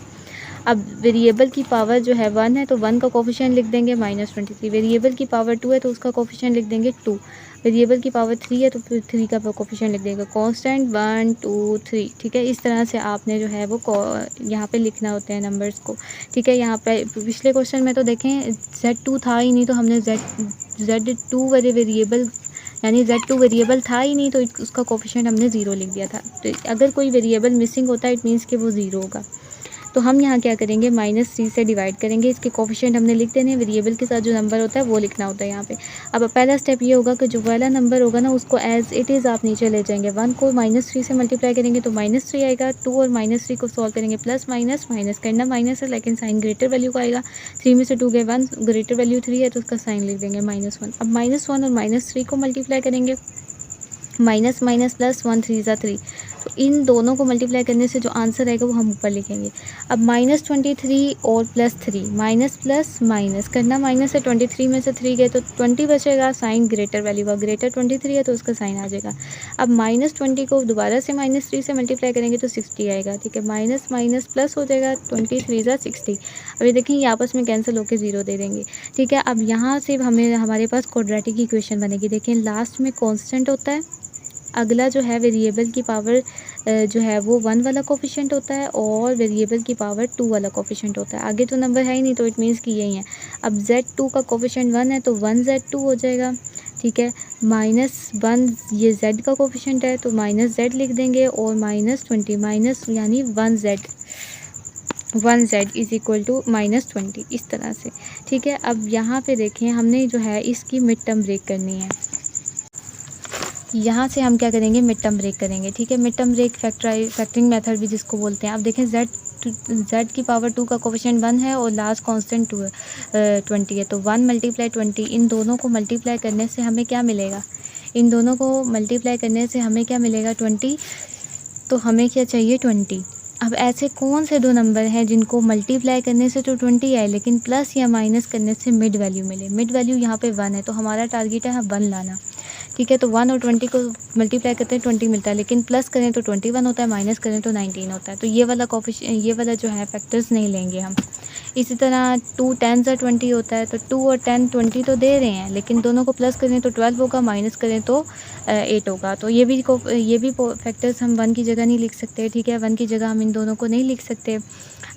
अब वेरिएबल की पावर जो है 1 है तो 1 का कोफिशिएंट लिख देंगे -23। वेरिएबल की पावर 2 है तो उसका कोफिशिएंट लिख देंगे 2। वेरिएबल की पावर 3 है तो फिर 3 का कोफिशिएंट लिख देंगे। कांस्टेंट 1 2 3। ठीक है। इस तरह से आपने जो है वो यहाँ पे लिखना होते हैं नंबर्स को। ठीक है। यहाँ पे पिछले क्वेश्चन में तो देखें Z2 था ही नहीं, तो हमने Z2 वाले वेरिएबल यानी Z2 वेरिएबल था ही नहीं, तो उसका कोफिशिएंट हमने 0 लिख दिया था। तो अगर कोई वेरिएबल मिसिंग होता है इट मीन्स कि वो 0 होगा। तो हम यहाँ क्या करेंगे, -3 से डिवाइड करेंगे। इसके कोफिशिएंट हमने लिख देने हैं, वेरिएबल के साथ जो नंबर होता है वो लिखना होता है यहाँ पे। अब पहला स्टेप ये होगा कि जो वाला नंबर होगा ना उसको एज इट इज़ आप नीचे ले जाएंगे। 1 को -3 से मल्टीप्लाई करेंगे तो -3 आएगा। 2 और -3 को सॉल्व करेंगे, प्लस माइनस माइनस करना माइनस है लेकिन साइन ग्रेटर वैल्यू का आएगा। 3 में से 2 गए 1, ग्रेटर वैल्यू 3 है तो उसका साइन लिख देंगे -1। अब -1 और -3 को मल्टीप्लाई करेंगे, माइनस माइनस प्लस 1 3 ज़ा 3। तो इन दोनों को मल्टीप्लाई करने से जो आंसर आएगा वो हम ऊपर लिखेंगे। अब -23 और +3, माइनस प्लस माइनस करना माइनस है। 23 में से 3 गए तो 20 बचेगा, साइन ग्रेटर वैल्यू का, ग्रेटर 23 है तो उसका साइन आ जाएगा। अब -20 को दोबारा से -3 से मल्टीप्लाई करेंगे तो 60 आएगा। ठीक है। माइनस माइनस प्लस हो जाएगा, 23 ज़ा 60। अब ये देखिए ये आपस में कैंसिल होकर 0 दे देंगे। ठीक है। अब यहाँ से हमारे पास क्वाड्रेटिक इक्वेशन बनेगी। देखें लास्ट में कॉन्स्टेंट होता है, अगला जो है वेरिएबल की पावर जो है वो 1 वाला कोफिशिएंट होता है और वेरिएबल की पावर 2 वाला कोफिशिएंट होता है। आगे तो नंबर है ही नहीं तो इट मीन्स कि यही है। अब Z2 का कोफिशिएंट 1 है तो 1Z2 हो जाएगा। ठीक है। -1 ये Z का कोफिशिएंट है तो -Z लिख देंगे और -20 माइनस यानी 1Z इज़ इक्वल टू -20 इस तरह से। ठीक है। अब यहाँ पे देखें हमने जो है इसकी मिड टर्म ब्रेक करनी है। यहाँ से हम क्या करेंगे, मिड टर्म ब्रेक करेंगे। ठीक है। Mid term break factoring method भी जिसको बोलते हैं। अब देखें z की पावर 2 का कोफिशिएंट 1 है और लास्ट कांस्टेंट 2 है 20 है तो 1 मल्टीप्लाई 20। इन दोनों को मल्टीप्लाई करने से हमें क्या मिलेगा, इन दोनों को मल्टीप्लाई करने से हमें क्या मिलेगा 20। तो हमें क्या चाहिए 20। अब ऐसे कौन से दो नंबर हैं जिनको मल्टीप्लाई करने से तो 20 आए लेकिन प्लस या माइनस करने से मिड वैल्यू मिले। मिड वैल्यू यहाँ पे 1 है तो हमारा टारगेट है 1 लाना। ठीक है। तो 1 और 20 को मल्टीप्लाई करते हैं 20 मिलता है, लेकिन प्लस करें तो 21 होता है, माइनस करें तो 19 होता है। तो ये वाला जो है फैक्टर्स नहीं लेंगे हम। इसी तरह 2 10 ज़ा 20 होता है तो 2 और 10 20 तो दे रहे हैं लेकिन दोनों को प्लस करें तो 12 होगा, माइनस करें तो 8 होगा। तो ये भी फैक्टर्स हम 1 की जगह नहीं लिख सकते। ठीक है। 1 की जगह हम इन दोनों को नहीं लिख सकते।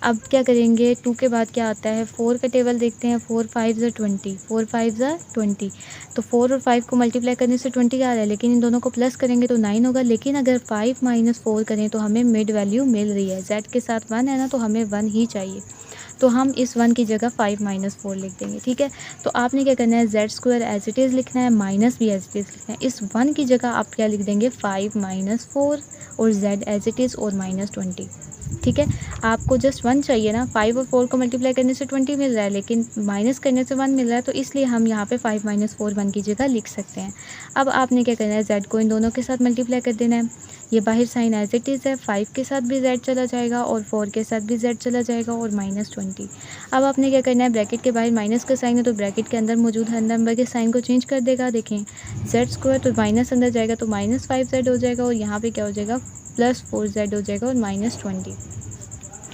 अब क्या करेंगे, 2 के बाद क्या आता है, 4 का टेबल देखते हैं। 4 5 ज़ा 20, 4 5 ज़ा 20। तो 4 और 5 को मल्टीप्लाई करने से 20 आ रहा है लेकिन इन दोनों को प्लस करेंगे तो 9 होगा। लेकिन अगर 5 माइनस 4 करें तो हमें मिड वैल्यू मिल रही है। z के साथ 1 है ना तो हमें 1 ही चाहिए, तो हम इस 1 की जगह 5 माइनस 4 लिख देंगे। ठीक है। तो आपने क्या करना है, z² एज इट इज़ लिखना है, माइनस भी एज इट इज़ लिखना है। इस 1 की जगह आप क्या लिख देंगे 5 माइनस 4 और z एज इट इज़ और -20। ठीक है, आपको जस्ट 1 चाहिए ना, 5 और 4 को मल्टीप्लाई करने से 20 मिल रहा है, लेकिन माइनस करने से 1 मिल रहा है, तो इसलिए हम यहाँ पे 5 - 4 1 की जगह लिख सकते हैं। अब आपने क्या करना है, z को इन दोनों के साथ मल्टीप्लाई कर देना है। ये बाहर साइन एज इट इज़ है, 5 के साथ भी z चला जाएगा और 4 के साथ भी z चला जाएगा और -20। अब आपने क्या करना है, ब्रैकेट के बाहर माइनस का साइन है तो ब्रैकेट के अंदर मौजूद हर नंबर के साइन को चेंज कर देगा। देखें z² तो माइनस अंदर जाएगा तो -5z हो जाएगा और यहाँ पे क्या हो जाएगा, +4z हो जाएगा और -20।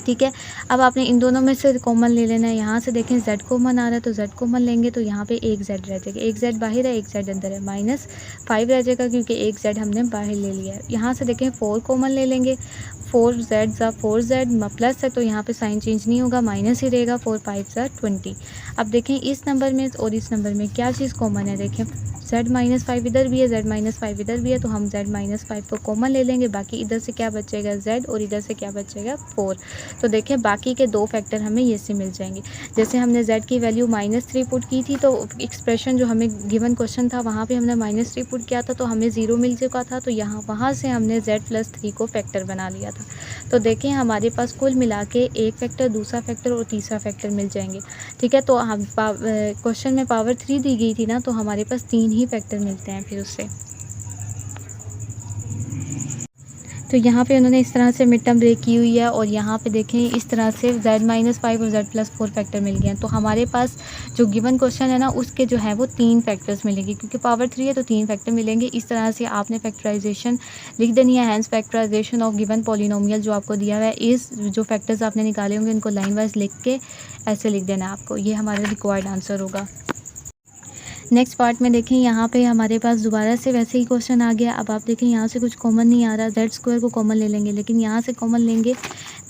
ठीक है, अब आपने इन दोनों में से कॉमन ले लेना है। यहाँ से देखें z कॉमन आ रहा है तो z कॉमन लेंगे तो यहाँ पे एक z रह जाएगा, एक z बाहर है, एक z अंदर है, -5 रह जाएगा क्योंकि एक z हमने बाहर ले लिया है। यहाँ से देखें 4 कॉमन ले लेंगे, 4z प्लस है तो यहाँ पे साइन चेंज नहीं होगा, माइनस ही रहेगा, 4 5 20। अब देखें इस नंबर में और इस नंबर में क्या चीज़ कॉमन है, देखें z-5 इधर भी है, z-5 इधर भी है, तो हम z-5 को कॉमन ले लेंगे। बाकी इधर से क्या बचेगा, z, और इधर से क्या बचेगा, 4। तो देखें बाकी के 2 फैक्टर हमें ये से मिल जाएंगे। जैसे हमने z की वैल्यू -3 पुट की थी तो एक्सप्रेशन जो हमें गिवन क्वेश्चन था वहाँ पे हमने -3 पुट किया था तो हमें 0 मिल चुका था, तो वहाँ से हमने z+3 को फैक्टर बना लिया था। तो देखें हमारे पास कुल मिला के एक फैक्टर, दूसरा फैक्टर और तीसरा फैक्टर मिल जाएंगे। ठीक है, तो हम क्वेश्चन में पावर 3 दी गई थी ना, तो हमारे पास 3 ही फैक्टर मिलते हैं फिर उससे। तो यहाँ पे उन्होंने इस तरह से मिड टर्म ब्रेक की हुई है और यहाँ पे देखें इस तरह से z-5 और z+4 फैक्टर मिल गए हैं। तो हमारे पास जो गिवन क्वेश्चन है ना उसके जो है वो 3 फैक्टर्स मिलेंगे, क्योंकि पावर 3 है तो 3 फैक्टर मिलेंगे। इस तरह से आपने फैक्टराइजेशन लिख देनी है, hence factorization of given polynomial जो आपको दिया हुआ है, इस जो फैक्टर्स आपने निकाले होंगे उनको लाइन वाइज लिख के ऐसे लिख देना है आपको, ये हमारा रिक्वायर्ड आंसर होगा। नेक्स्ट पार्ट में देखें यहाँ पे हमारे पास दोबारा से वैसे ही क्वेश्चन आ गया। अब आप देखें यहाँ से कुछ कॉमन नहीं आ रहा, z² को कॉमन ले लेंगे, लेकिन यहाँ से कॉमन लेंगे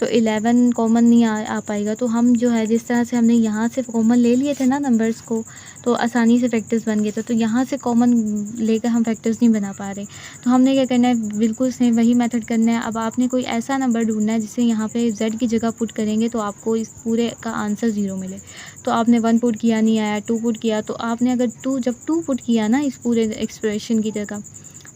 तो 11 कॉमन नहीं आ पाएगा। तो हम जो है जिस तरह से हमने यहाँ से कॉमन ले लिए थे ना नंबर्स को, तो आसानी से फैक्टर्स बन गए थे। तो यहाँ से कॉमन लेकर हम फैक्टर्स नहीं बना पा रहे, तो हमने क्या करना है, बिल्कुल सेम वही मेथड करना है। अब आपने कोई ऐसा नंबर ढूंढना है जिसे यहाँ पे z की जगह पुट करेंगे तो आपको इस पूरे का आंसर 0 मिले। तो आपने 1 पुट किया, नहीं आया, 2 पुट किया, तो आपने अगर जब 2 पुट किया ना इस पूरे एक्सप्रेशन की जगह,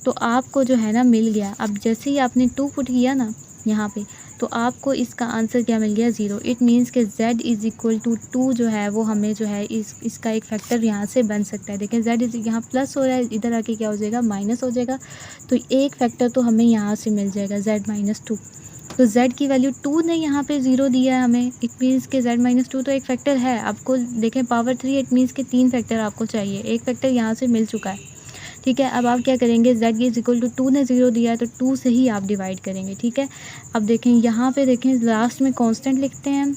तो आपको जो है ना मिल गया। अब जैसे ही आपने 2 पुट किया ना यहाँ पे, तो आपको इसका आंसर क्या मिल गया, 0। इट मीन्स के z = 2 जो है वो हमें जो है इसका एक फैक्टर यहाँ से बन सकता है। देखें z यहाँ प्लस हो रहा है, इधर आके क्या हो जाएगा, माइनस हो जाएगा, तो एक फैक्टर तो हमें यहाँ से मिल जाएगा z-2। तो z की वैल्यू 2 ने यहाँ पे 0 दिया है हमें, इट मीन्स के z-2 तो एक फैक्टर है। आपको देखें पावर 3, इट मीन्स के 3 फैक्टर आपको चाहिए, एक फैक्टर यहाँ से मिल चुका है। ठीक है, अब आप क्या करेंगे, z = 2 ने 0 दिया है तो 2 से ही आप डिवाइड करेंगे। ठीक है, अब देखें यहाँ पे देखें लास्ट में कांस्टेंट लिखते हैं,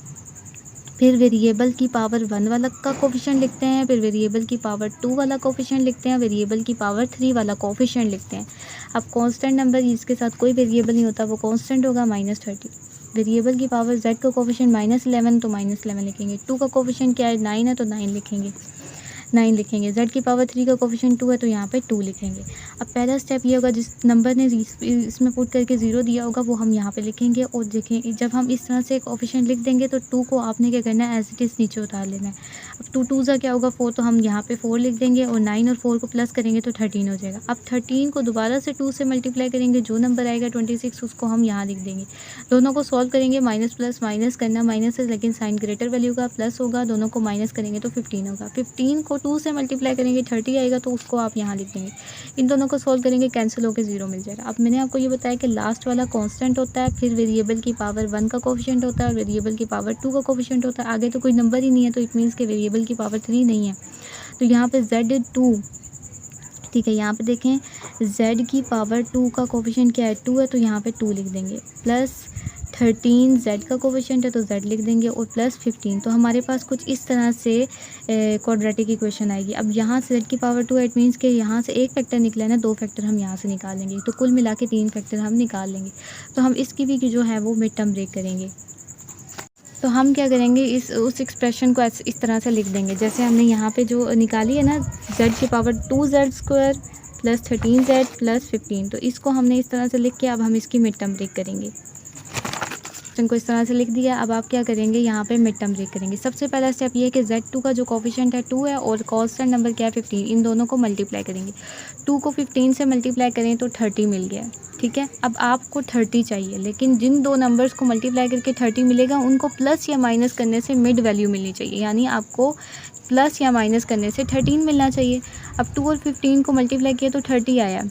फिर वेरिएबल की पावर 1 वाला का कोफिशिएंट लिखते हैं, फिर वेरिएबल की पावर 2 वाला कोफिशिएंट लिखते हैं, वेरिएबल की पावर 3 वाला कोफिशिएंट लिखते हैं। अब कांस्टेंट नंबर जिसके साथ कोई वेरिएबल नहीं होता वो कांस्टेंट होगा, -30। वेरिएबल की पावर z का कोफिशिएंट -11 तो -11 लिखेंगे, 2 का कोफिशिएंट क्या है, 9 है तो 9 लिखेंगे, 9 लिखेंगे। z की पावर 3 का कोफिशिएंट 2 है तो यहाँ पे 2 लिखेंगे। अब पहला स्टेप ये होगा, जिस नंबर ने इसमें पुट करके 0 दिया होगा वो हम यहाँ पे लिखेंगे। और देखें जब हम इस तरह से कोफिशिएंट लिख देंगे तो 2 को आपने क्या करना है, एज इट इज़ नीचे उतार लेना है। अब 2 2 ज़ा क्या होगा, 4, तो हम यहाँ पे 4 लिख देंगे और 9 और 4 को प्लस करेंगे तो 13 हो जाएगा। अब 13 को दोबारा से 2 से मल्टीप्लाई करेंगे, जो नंबर आएगा 26 उसको हम यहाँ लिख देंगे। दोनों को सॉल्व करेंगे, माइनस प्लस माइनस करना, माइनस है लेकिन साइन ग्रेटर वैल्यू का प्लस होगा, दोनों को माइनस करेंगे तो 15 होगा। 15 को 2 से मल्टीप्लाई करेंगे, 30 आएगा तो उसको आप यहाँ लिख देंगे। इन दोनों को सॉल्व करेंगे, कैंसिल होकर 0 मिल जाएगा। अब मैंने आपको ये बताया कि लास्ट वाला कांस्टेंट होता है, फिर वेरिएबल की पावर 1 का कोफिशिएंट होता है और वेरिएबल की पावर 2 का कोफिशिएंट होता है। आगे तो कोई नंबर ही नहीं है तो इट मीन्स के वेरिएबल की पावर 3 नहीं है। तो यहाँ पे z2, ठीक है, यहाँ पे देखें z की पावर 2 का कोफिशिएंट क्या है, 2 है तो यहाँ पे 2 लिख देंगे, प्लस 13 z का कोफिशिएंट है तो z लिख देंगे और प्लस 15। तो हमारे पास कुछ इस तरह से क्वाड्रेटिक इक्वेशन आएगी। अब यहाँ से z की पावर 2 इट मीन्स के यहाँ से एक फैक्टर निकला है ना, 2 फैक्टर हम यहाँ से निकालेंगे, तो कुल मिला के 3 फैक्टर हम निकाल लेंगे। तो हम इसकी भी जो है वो मिड टर्म ब्रेक करेंगे। तो हम क्या करेंगे, उस एक्सप्रेशन को इस तरह से लिख देंगे जैसे हमने यहाँ पे जो निकाली है ना, z की power 2z² plus 13z plus 15। तो इसको हमने इस तरह से लिख के अब हम इसकी मिड टर्म ब्रेक करेंगे। क्वेश्चन को इस तरह से लिख दिया। अब आप क्या करेंगे, यहाँ पे मिड टर्म ब्रेक करेंगे। सबसे पहला स्टेप ये है कि Z2 का जो कोफिशिएंट है 2 है और कांस्टेंट नंबर क्या है 15, इन दोनों को मल्टीप्लाई करेंगे। 2 को 15 से मल्टीप्लाई करें तो 30 मिल गया, ठीक है। अब आपको 30 चाहिए, लेकिन जिन दो नंबर्स को मल्टीप्लाई करके 30 मिलेगा उनको प्लस या माइनस करने से मिड वैल्यू मिलनी चाहिए, यानी आपको प्लस या माइनस करने से 13 मिलना चाहिए। अब 2 और 15 को मल्टीप्लाई किया तो 30 आया,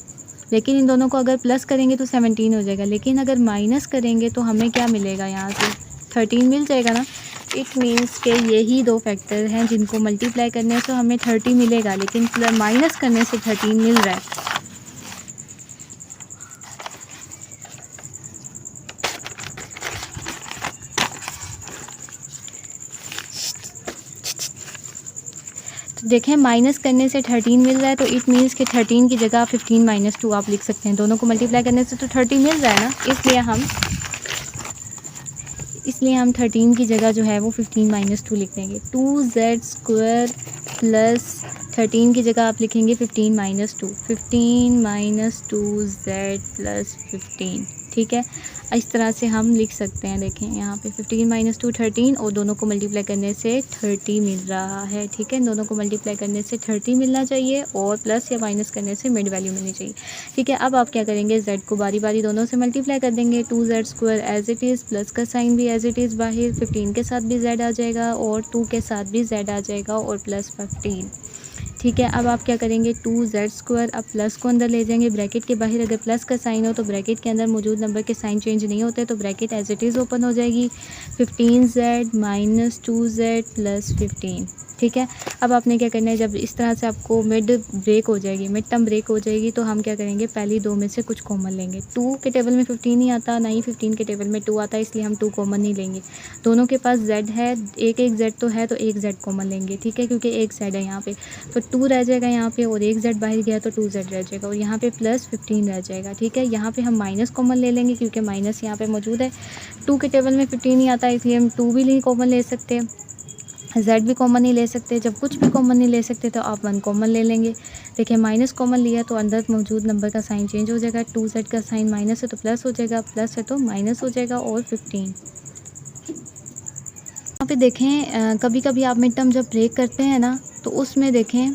लेकिन इन दोनों को अगर प्लस करेंगे तो 17 हो जाएगा, लेकिन अगर माइनस करेंगे तो हमें क्या मिलेगा, यहाँ से 13 मिल जाएगा ना। इट मीन्स के यही दो फैक्टर हैं जिनको मल्टीप्लाई करने से हमें 30 मिलेगा, लेकिन माइनस करने से 13 मिल रहा है। देखें, माइनस करने से 13 मिल रहा है, तो इट मीन्स कि 13 की जगह 15 माइनस 2 आप लिख सकते हैं। दोनों को मल्टीप्लाई करने से तो 30 मिल रहा है ना, इसलिए हम 13 की जगह जो है वो 15 माइनस 2 लिख देंगे। 2z² प्लस 13 की जगह आप लिखेंगे 15 माइनस 2, 15 माइनस 2z प्लस 15, ठीक है। इस तरह से हम लिख सकते हैं। देखें यहाँ पे 15 माइनस 2 13 और दोनों को मल्टीप्लाई करने से 30 मिल रहा है, ठीक है। दोनों को मल्टीप्लाई करने से 30 मिलना चाहिए और प्लस या माइनस करने से मिड वैल्यू मिलनी चाहिए, ठीक है। अब आप क्या करेंगे, z को बारी बारी दोनों से मल्टीप्लाई कर देंगे। 2z² as it is, plus का साइन भी एज इट इज़ बाहर, 15 के साथ भी z आ जाएगा और 2 के साथ भी z आ जाएगा और प्लस 15, ठीक है। अब आप क्या करेंगे, 2z², अब प्लस को अंदर ले जाएंगे ब्रैकेट के बाहर। अगर प्लस का साइन हो तो ब्रैकेट के अंदर मौजूद नंबर के साइन चेंज नहीं होते, तो bracket as it is open हो जाएगी। 15z माइनस 2z प्लस 15, ठीक है। अब आपने क्या करना है, जब इस तरह से आपको मिड ब्रेक हो जाएगी, मिड टर्म ब्रेक हो जाएगी, तो हम क्या करेंगे, पहली दो में से कुछ कॉमन लेंगे। 2 के टेबल में 15 नहीं आता, ना ही 15 के टेबल में 2 आता है, इसलिए हम 2 कॉमन नहीं लेंगे। दोनों के पास z है, एक एक z तो है, तो एक z कॉमन लेंगे, ठीक है, क्योंकि एक z है यहाँ पे, तो 2 रह जाएगा यहाँ पे और एक z बाहर गया तो 2z रह जाएगा और यहाँ पे प्लस 15 रह जाएगा, ठीक है। यहाँ पे हम माइनस कॉमन ले लेंगे क्योंकि माइनस यहाँ पे मौजूद है। 2 के टेबल में 15 नहीं आता, इसलिए हम 2 भी नहीं कॉमन ले सकते, z भी कॉमन नहीं ले सकते। जब कुछ भी कॉमन नहीं ले सकते तो आप 1 कॉमन ले लेंगे। देखिए, माइनस कॉमन लिया तो अंदर मौजूद नंबर का साइन चेंज हो जाएगा। 2z का साइन माइनस है तो प्लस हो जाएगा, प्लस है तो माइनस हो जाएगा और 15। यहाँ पे देखें, कभी कभी आप मिड टर्म जब ब्रेक करते हैं ना, तो उसमें देखें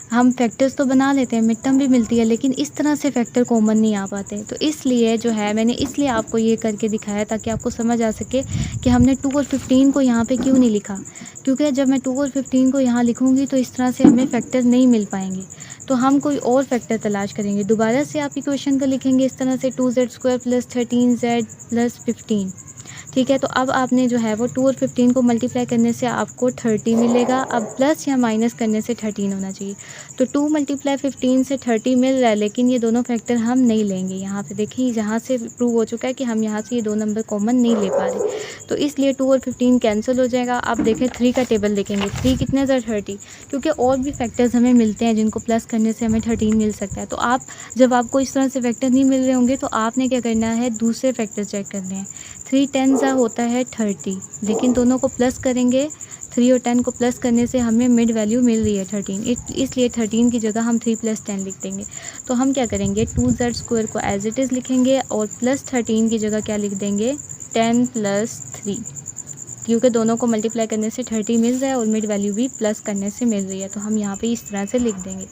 हम फैक्टर्स तो बना लेते हैं, मिड टर्म भी मिलती है, लेकिन इस तरह से फैक्टर कॉमन नहीं आ पाते। तो इसलिए जो है मैंने इसलिए आपको ये करके दिखाया ताकि आपको समझ आ सके कि हमने 2 और 15 को यहाँ पे क्यों नहीं लिखा, क्योंकि जब मैं 2 और 15 को यहाँ लिखूँगी तो इस तरह से हमें फैक्टर नहीं मिल पाएंगे, तो हम कोई और फैक्टर तलाश करेंगे। दोबारा से आप इक्वेशन को लिखेंगे इस तरह से, 2z² प्लस 13z प्लस 15, ठीक है। तो अब आपने जो है वो 2 और 15 को मल्टीप्लाई करने से आपको 30 मिलेगा। अब प्लस या माइनस करने से 13 होना चाहिए, तो 2 मल्टीप्लाई 15 से 30 मिल रहा है, लेकिन ये दोनों फैक्टर हम नहीं लेंगे। यहाँ पे देखिए, जहाँ से प्रूव हो चुका है कि हम यहाँ से ये दो नंबर कॉमन नहीं ले पा रहे, तो इसलिए 2 और 15 कैंसिल हो जाएगा। आप देखें 3 का टेबल देखेंगे, 3 कितने ज़र 30, क्योंकि और भी फैक्टर्स हमें मिलते हैं जिनको प्लस करने से हमें 13 मिल सकता है। तो आप जब आपको इस तरह से फैक्टर नहीं मिल रहे होंगे तो आपने क्या करना है, दूसरे फैक्टर चेक करने हैं। 3 10 होता है 30, लेकिन दोनों को प्लस करेंगे, 3 और 10 को प्लस करने से हमें मिड वैल्यू मिल रही है 13, इसलिए 13 की जगह हम 3 + 10 लिख देंगे। तो हम क्या करेंगे, 2z² को एज इट इज़ लिखेंगे और प्लस 13 की जगह क्या लिख देंगे, 10 + 3, क्योंकि दोनों को मल्टीप्लाई करने से 30 मिल रहा है और मिड वैल्यू भी प्लस करने से मिल रही है, तो हम यहाँ पे इस तरह से लिख देंगे।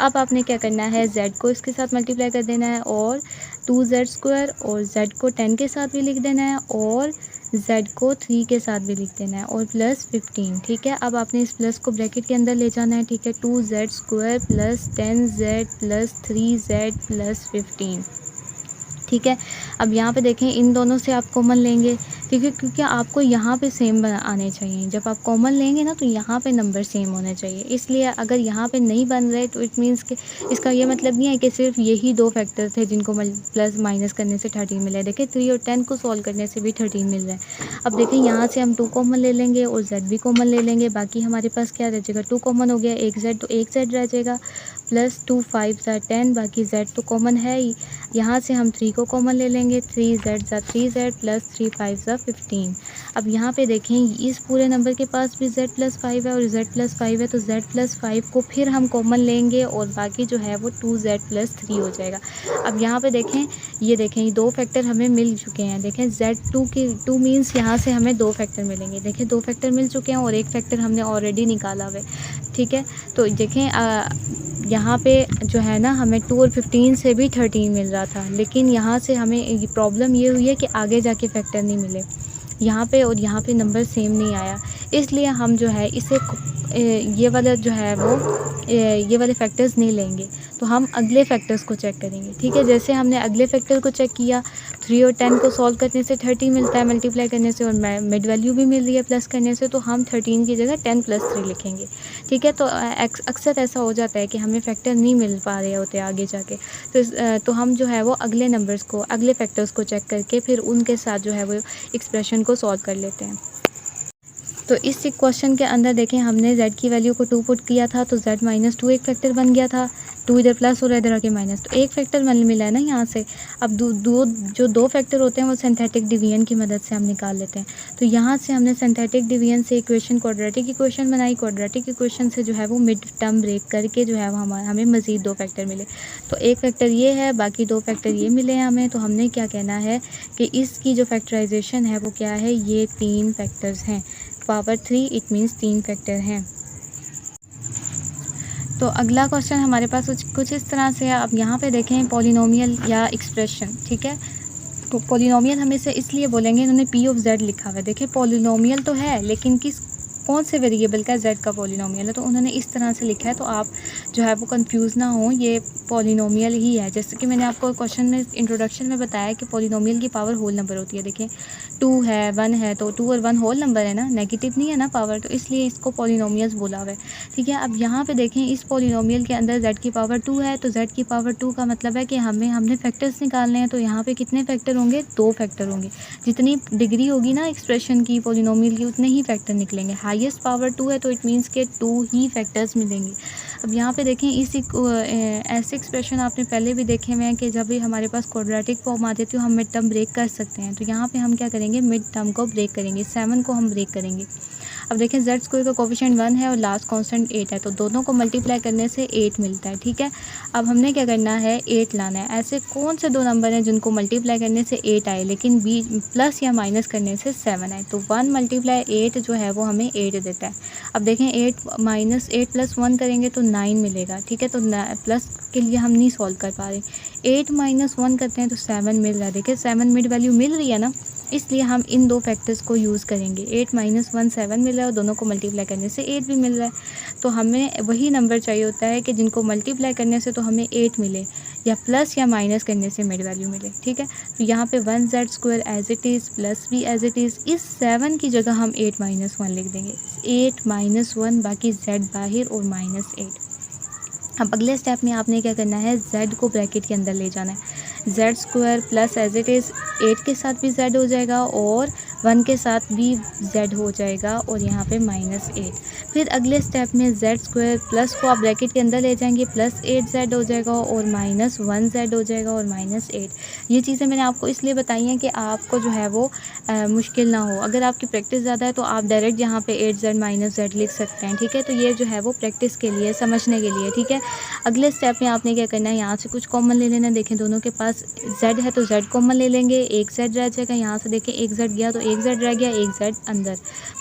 अब आपने क्या करना है, z को इसके साथ मल्टीप्लाई कर देना है और 2z² और z को 10 के साथ भी लिख देना है और z को 3 के साथ भी लिख देना है और प्लस 15, ठीक है। अब आपने इस प्लस को ब्रैकेट के अंदर ले जाना है, ठीक है। 2z² plus 10z plus 3z plus 15, ठीक है। अब यहाँ पे देखें, इन दोनों से आप कॉमन लेंगे, ठीक है, क्योंकि आपको यहाँ पे सेम आने चाहिए। जब आप कॉमन लेंगे ना तो यहाँ पे नंबर सेम होने चाहिए, इसलिए अगर यहाँ पे नहीं बन रहे तो इट मीन्स कि इसका ये मतलब नहीं है कि सिर्फ यही दो फैक्टर थे जिनको प्लस माइनस करने से 13 मिला है। देखिए 3 और 10 को सॉल्व करने से भी 13 मिल रहा है। अब देखें, यहाँ से हम 2 कॉमन ले लेंगे और z भी कॉमन ले लेंगे, बाकी हमारे पास क्या रह जाएगा, 2 कॉमन हो गया, एक z, तो एक z रह जाएगा। प्लस 2 5 ज़ा 10, बाकी z तो कॉमन है ही। यहाँ से हम 3 को कॉमन ले लेंगे, 3 z ज़ा 3z प्लस 3 5 ज़ा 15। अब यहाँ पे देखें इस पूरे नंबर के पास भी z प्लस 5 है और z प्लस 5 है, तो z प्लस 5 को फिर हम कॉमन लेंगे और बाकी जो है वो 2z प्लस 3 हो जाएगा। अब यहाँ पे देखें, ये देखें ये 2 फैक्टर हमें मिल चुके हैं। देखें z2 के 2 मीन्स यहाँ से हमें 2 फैक्टर मिलेंगे। देखें 2 फैक्टर मिल चुके हैं और एक फैक्टर हमने ऑलरेडी निकाला हुआ है, ठीक है। तो देखें यहाँ पे जो है ना हमें 2 और 15 से भी 13 मिल रहा था, लेकिन यहाँ से हमें प्रॉब्लम ये हुई है कि आगे जाके फैक्टर नहीं मिले यहाँ पे, और यहाँ पे नंबर सेम नहीं आया। इसलिए हम जो है इसे ये वाला जो है वो ये वाले फैक्टर्स नहीं लेंगे, तो हम अगले फैक्टर्स को चेक करेंगे, ठीक है। जैसे हमने अगले फैक्टर को चेक किया, 3 और 10 को सॉल्व करने से 30 मिलता है मल्टीप्लाई करने से, और मिड वैल्यू भी मिल रही है प्लस करने से, तो हम 13 की जगह 10 प्लस 3 लिखेंगे, ठीक है। तो अक्सर ऐसा हो जाता है कि हमें फैक्टर नहीं मिल पा रहे होते आगे जाके, तो हम जो है वो अगले नंबर्स को, अगले फैक्टर्स को चेक करके फिर उनके साथ जो है वो एक्सप्रेशन को सॉल्व कर लेते हैं। तो इस क्वेश्चन के अंदर देखें हमने z की वैल्यू को 2 पुट किया था, तो z माइनस 2 एक फैक्टर बन गया था, 2 इधर प्लस और इधर आके माइनस, तो एक फैक्टर मिला है ना यहाँ से। अब दो फैक्टर होते हैं वो सिंथेटिक डिवीजन की मदद से हम निकाल लेते हैं। तो यहाँ से हमने सिंथेटिक डिवीजन से इक्वेशन क्वाड्रेटिक इक्वेशन बनाई, क्वाड्रेटिक इक्वेशन से जो है वो मिड टर्म ब्रेक करके जो है वो हमें मज़ीद 2 फैक्टर मिले। तो एक फैक्टर ये है, बाकी 2 फैक्टर ये मिले हैं हमें। तो हमने क्या कहना है कि इसकी जो फैक्टराइजेशन है वो क्या है, ये 3 फैक्टर्स हैं, पावर 3 इट मीन्स 3 फैक्टर हैं। तो अगला क्वेश्चन हमारे पास कुछ इस तरह से है। अब यहाँ पे देखें पॉलिनोमियल या एक्सप्रेशन, ठीक है। तो पॉलिनोमियल हम इसे इसलिए बोलेंगे, इन्होंने p ऑफ z लिखा हुआ है। देखिए पॉलिनोमियल तो है, लेकिन कौन से वेरिएबल का z का पॉलिनोमियल है, तो उन्होंने इस तरह से लिखा है, तो आप जो है वो कंफ्यूज ना हो, ये पॉलिनोमियल ही है। जैसे कि मैंने आपको क्वेश्चन में इंट्रोडक्शन में बताया कि पॉलिनोमियल की पावर होल नंबर होती है। देखिए 2 है, 1 है, तो 2 और 1 होल नंबर है ना, नेगेटिव नहीं है ना पावर, तो इसलिए इसको पॉलिनोमियल्स बोला हुआ है, ठीक है। अब यहाँ पे देखें इस पॉलिनोमियल के अंदर z की पावर 2 है, तो z की पावर 2 का मतलब है कि हमने फैक्टर्स निकालने हैं। तो यहाँ पे कितने फैक्टर होंगे, 2 फैक्टर होंगे। जितनी डिग्री होगी ना एक्सप्रेशन की पॉलिनोमियल की, उतने ही फैक्टर निकलेंगे। हाईएस्ट पावर 2 है, तो इट मीन्स के 2 ही फैक्टर्स मिलेंगे। अब यहाँ पे देखें ऐसे एक्सप्रेशन आपने पहले भी देखे हुए हैं कि जब भी हमारे पास क्वाड्रेटिक फॉर्म आती है तो हम मिड टर्म ब्रेक कर सकते हैं। तो यहाँ पे हम क्या करेंगे, मिड टर्म को ब्रेक करेंगे, 7 को हम ब्रेक करेंगे। अब देखें z स्क्वायर का कोफिशिएंट 1 है और लास्ट कांस्टेंट 8 है, तो दोनों को मल्टीप्लाई करने से 8 मिलता है, ठीक है। अब हमने क्या करना है, 8 लाना है। ऐसे कौन से 2 नंबर हैं जिनको मल्टीप्लाई करने से 8 आए लेकिन प्लस या माइनस करने से 7 आए, तो 1 मल्टीप्लाई 8 जो है वो हमें 8 देता है। अब देखें 8 प्लस 1 करेंगे तो 9 मिलेगा, ठीक है। तो प्लस के लिए हम नहीं सॉल्व कर पा रहे, 8 माइनस 1 करते हैं तो 7 मिल रहा है। देखिए 7 मिड वैल्यू मिल रही है ना, इसलिए हम इन 2 फैक्टर्स को यूज़ करेंगे। 8 माइनस 1 7 मिल रहा है और दोनों को मल्टीप्लाई करने से 8 भी मिल रहा है। तो हमें वही नंबर चाहिए होता है कि जिनको मल्टीप्लाई करने से तो हमें 8 मिले, या प्लस या माइनस करने से मिड वैल्यू मिले, ठीक है। तो यहाँ पे 1z square as it is plus भी एज इट इज़, इस 7 की जगह हम 8 माइनस 1 लिख देंगे। 8 माइनस 1, बाकी z बाहर और माइनस 8। अब अगले स्टेप में आपने क्या करना है, z को ब्रैकेट के अंदर ले जाना है। z square plus as it is 8 के साथ भी z हो जाएगा और 1 के साथ भी z हो जाएगा, और यहाँ पे माइनस 8। फिर अगले स्टेप में z स्क्वायर प्लस को आप ब्रैकेट के अंदर ले जाएंगे, प्लस 8z हो जाएगा और माइनस 1z हो जाएगा और माइनस 8। ये चीज़ें मैंने आपको इसलिए बताई हैं कि आपको जो है वो मुश्किल ना हो। अगर आपकी प्रैक्टिस ज़्यादा है तो आप डायरेक्ट यहाँ पे 8z माइनस z लिख सकते हैं, ठीक है। तो ये जो है वो प्रैक्टिस के लिए, समझने के लिए, ठीक है। अगले स्टेप में आपने क्या करना है, यहाँ से कुछ कॉमन ले लेना। देखें दोनों के पास z है तो z कॉमन ले लेंगे, एक z रह जाएगा। यहाँ से देखें एक z गया तो एक z रह गया, एक z अंदर,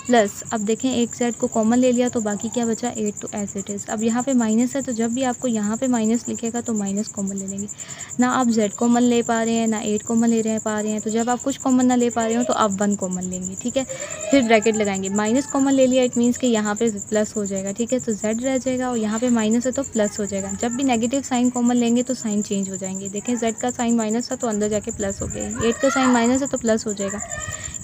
प्लस अब देखें एक z को कॉमन ले लिया तो बाकी क्या बचा, 8 तो एज इट इज़। अब यहाँ पे माइनस है तो जब भी आपको यहाँ पे माइनस लिखेगा तो माइनस कॉमन ले लेंगे। ना आप z कॉमन ले पा रहे हैं, ना 8 कॉमन ले पा रहे हैं, तो जब आप कुछ कॉमन ना ले पा रहे हो तो आप 1 कॉमन लेंगे, ठीक है। फिर ब्रैकेट लगाएंगे, माइनस कॉमन ले लिया, इट मीन्स कि यहाँ पे प्लस हो जाएगा, ठीक है। तो z रह जाएगा और यहाँ पे माइनस है तो प्लस हो जाएगा। जब भी नेगेटिव साइन कॉमन लेंगे तो साइन चेंज हो जाएंगे। देखें z का साइन माइनस था तो अंदर जाके प्लस हो गया, 8 का साइन माइनस है तो प्लस हो जाएगा,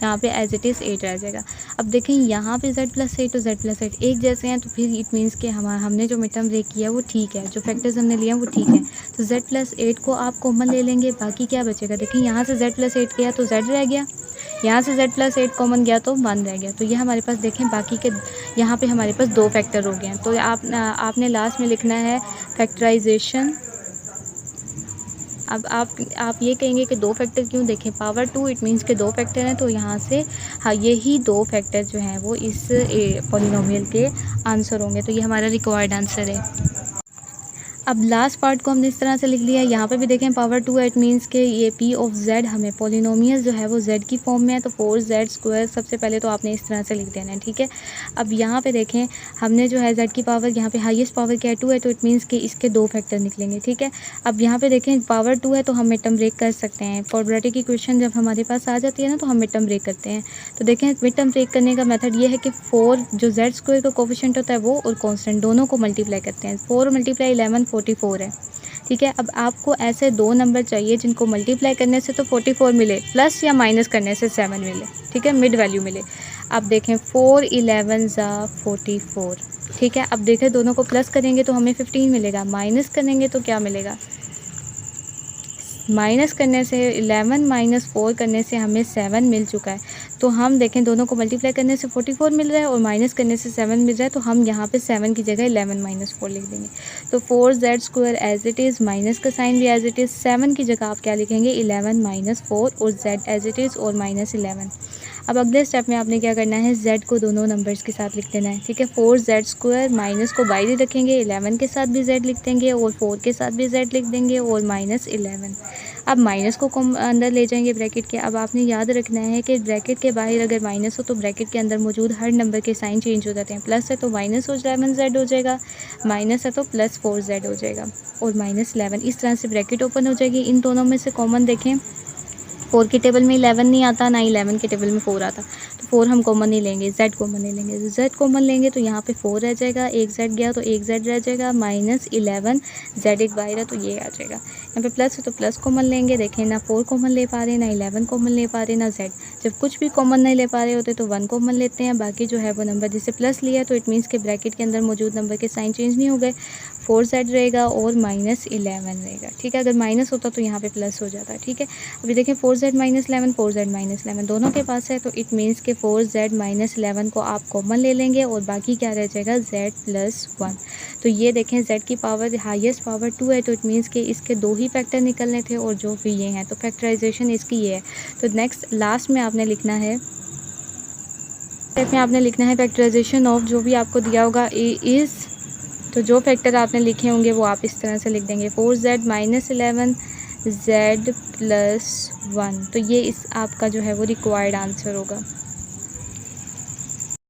यहाँ पे एज इट इज़ 8 रह जाएगा। अब देखें यहाँ पे z प्लस 8 तो z प्लस 8 एक जैसे हैं, तो फिर इट मीन्स कि हमने जो मिड टर्म ब्रेक किया है वो ठीक है, जो फैक्टर्स हमने लिए हैं वो ठीक है। तो z प्लस 8 को आप कॉमन ले लेंगे, बाकी क्या बचेगा, देखिए यहाँ से z प्लस 8 किया तो z रह गया, यहाँ से z प्लस 8 कॉमन गया तो 1 रह गया। तो ये हमारे पास देखें बाकी के यहाँ पे हमारे पास 2 फैक्टर हो गए हैं। तो आपने लास्ट में लिखना है फैक्टराइजेशन। अब आप ये कहेंगे कि 2 फैक्टर क्यों, देखें पावर 2 इट मीन्स के 2 फैक्टर हैं, तो यहाँ से हाँ यही 2 फैक्टर जो हैं वो इस पॉलिनोमियल के आंसर होंगे। तो ये हमारा रिक्वायर्ड आंसर है। अब लास्ट पार्ट को हमने इस तरह से लिख लिया है। यहाँ पे भी देखें पावर 2 इट मीन्स के ये p ऑफ z हमें पॉलिनोमियल जो है वो z की फॉर्म में है, तो 4z² सबसे पहले तो आपने इस तरह से लिख देना है, ठीक है। अब यहाँ पे देखें हमने जो है z की पावर, यहाँ पे हाईएस्ट पावर क्या है 2 है, तो इट मीन्स के इसके 2 फैक्टर निकलेंगे, ठीक है। अब यहाँ पे देखें पावर 2 है तो हम मिड टर्म ब्रेक कर सकते हैं। क्वाड्रेटिक इक्वेशन जब हमारे पास आ जाती है ना तो हम मिड टर्म ब्रेक करते हैं। तो देखें मिड टर्म ब्रेक करने का मेथड ये है कि 4 जो z² का कोफिशिएंट होता है वो और कॉन्स्टेंट दोनों को मल्टीप्लाई करते हैं। 4 × 11 44 है, ठीक है। अब आपको ऐसे 2 नंबर चाहिए जिनको मल्टीप्लाई करने से तो 44 मिले, प्लस या माइनस करने से 7 मिले, ठीक है, मिड वैल्यू मिले। अब देखें 4 11 44, ठीक है। अब देखें दोनों को प्लस करेंगे तो हमें 15 मिलेगा, माइनस करेंगे तो क्या मिलेगा, माइनस करने से 11 माइनस 4 करने से हमें 7 मिल चुका है। तो हम देखें दोनों को मल्टीप्लाई करने से 44 मिल रहा है और माइनस करने से 7 मिल रहा है, तो हम यहाँ पे 7 की जगह 11 माइनस 4 लिख देंगे। तो 4z² as it is, minus का साइन भी एज इट इज़, 7 की जगह आप क्या लिखेंगे 11 माइनस 4 और z एज इट इज़ और माइनस 11। अब अगले स्टेप में आपने क्या करना है, z को दोनों नंबर्स के साथ लिख देना है, ठीक है। 4z² माइनस को बाहर ही रखेंगे, 11 के साथ भी z लिख देंगे और 4 के साथ भी z लिख देंगे और माइनस 11। अब माइनस को अंदर ले जाएंगे ब्रैकेट के। अब आपने याद रखना है कि ब्रैकेट के बाहर अगर माइनस हो तो ब्रैकेट के अंदर मौजूद हर नंबर के साइन चेंज हो जाते हैं। प्लस है तो माइनस 11z हो जाएगा, माइनस है तो प्लस 4z हो जाएगा और माइनस 11। इस तरह से ब्रैकेट ओपन हो जाएगी। इन दोनों में से कॉमन देखें, 4 की टेबल में 11 नहीं आता, ना 11 की टेबल में 4 आता, तो 4 हम कॉमन नहीं लेंगे, z कॉमन नहीं लेंगे। तो z कॉमन लेंगे तो यहाँ पे 4 रह जाएगा, एक z गया तो एक z रह जाएगा, माइनस 11 z एक बाहर है तो ये आ जाएगा। यहाँ पे प्लस है तो प्लस कॉमन लेंगे, देखें ना 4 कॉमन ले पा रहे, ना 11 कॉमन ले पा रहे, ना z। जब कुछ भी कॉमन नहीं ले पा रहे होते तो 1 कॉमन लेते हैं, बाकी जो है वो नंबर जिसे प्लस लिया तो इट मीन्स के ब्रैकेट के अंदर मौजूद नंबर के साइन चेंज नहीं हो गए, 4z रहेगा और माइनस 11 रहेगा, ठीक है। अगर माइनस होता तो यहाँ पे प्लस हो जाता है, ठीक है। अभी देखें 4z माइनस 11 4z माइनस 11 दोनों के पास है, तो इट मीन्स के 4z माइनस 11 को आप कॉमन ले लेंगे और बाकी क्या रह जाएगा z प्लस 1। तो ये देखें z की पावर हाईएस्ट पावर 2 है, तो इट मीन्स के इसके 2 ही फैक्टर निकलने थे और जो भी ये हैं, तो फैक्टराइजेशन इसकी ये है। तो नेक्स्ट लास्ट में आपने लिखना है, आपने लिखना है फैक्टराइजेशन ऑफ जो भी आपको दिया होगा इज़, तो जो फैक्टर आपने लिखे होंगे वो आप इस तरह से लिख देंगे 4z माइनस 11 z प्लस 1। तो ये इस आपका जो है वो रिक्वायर्ड आंसर होगा।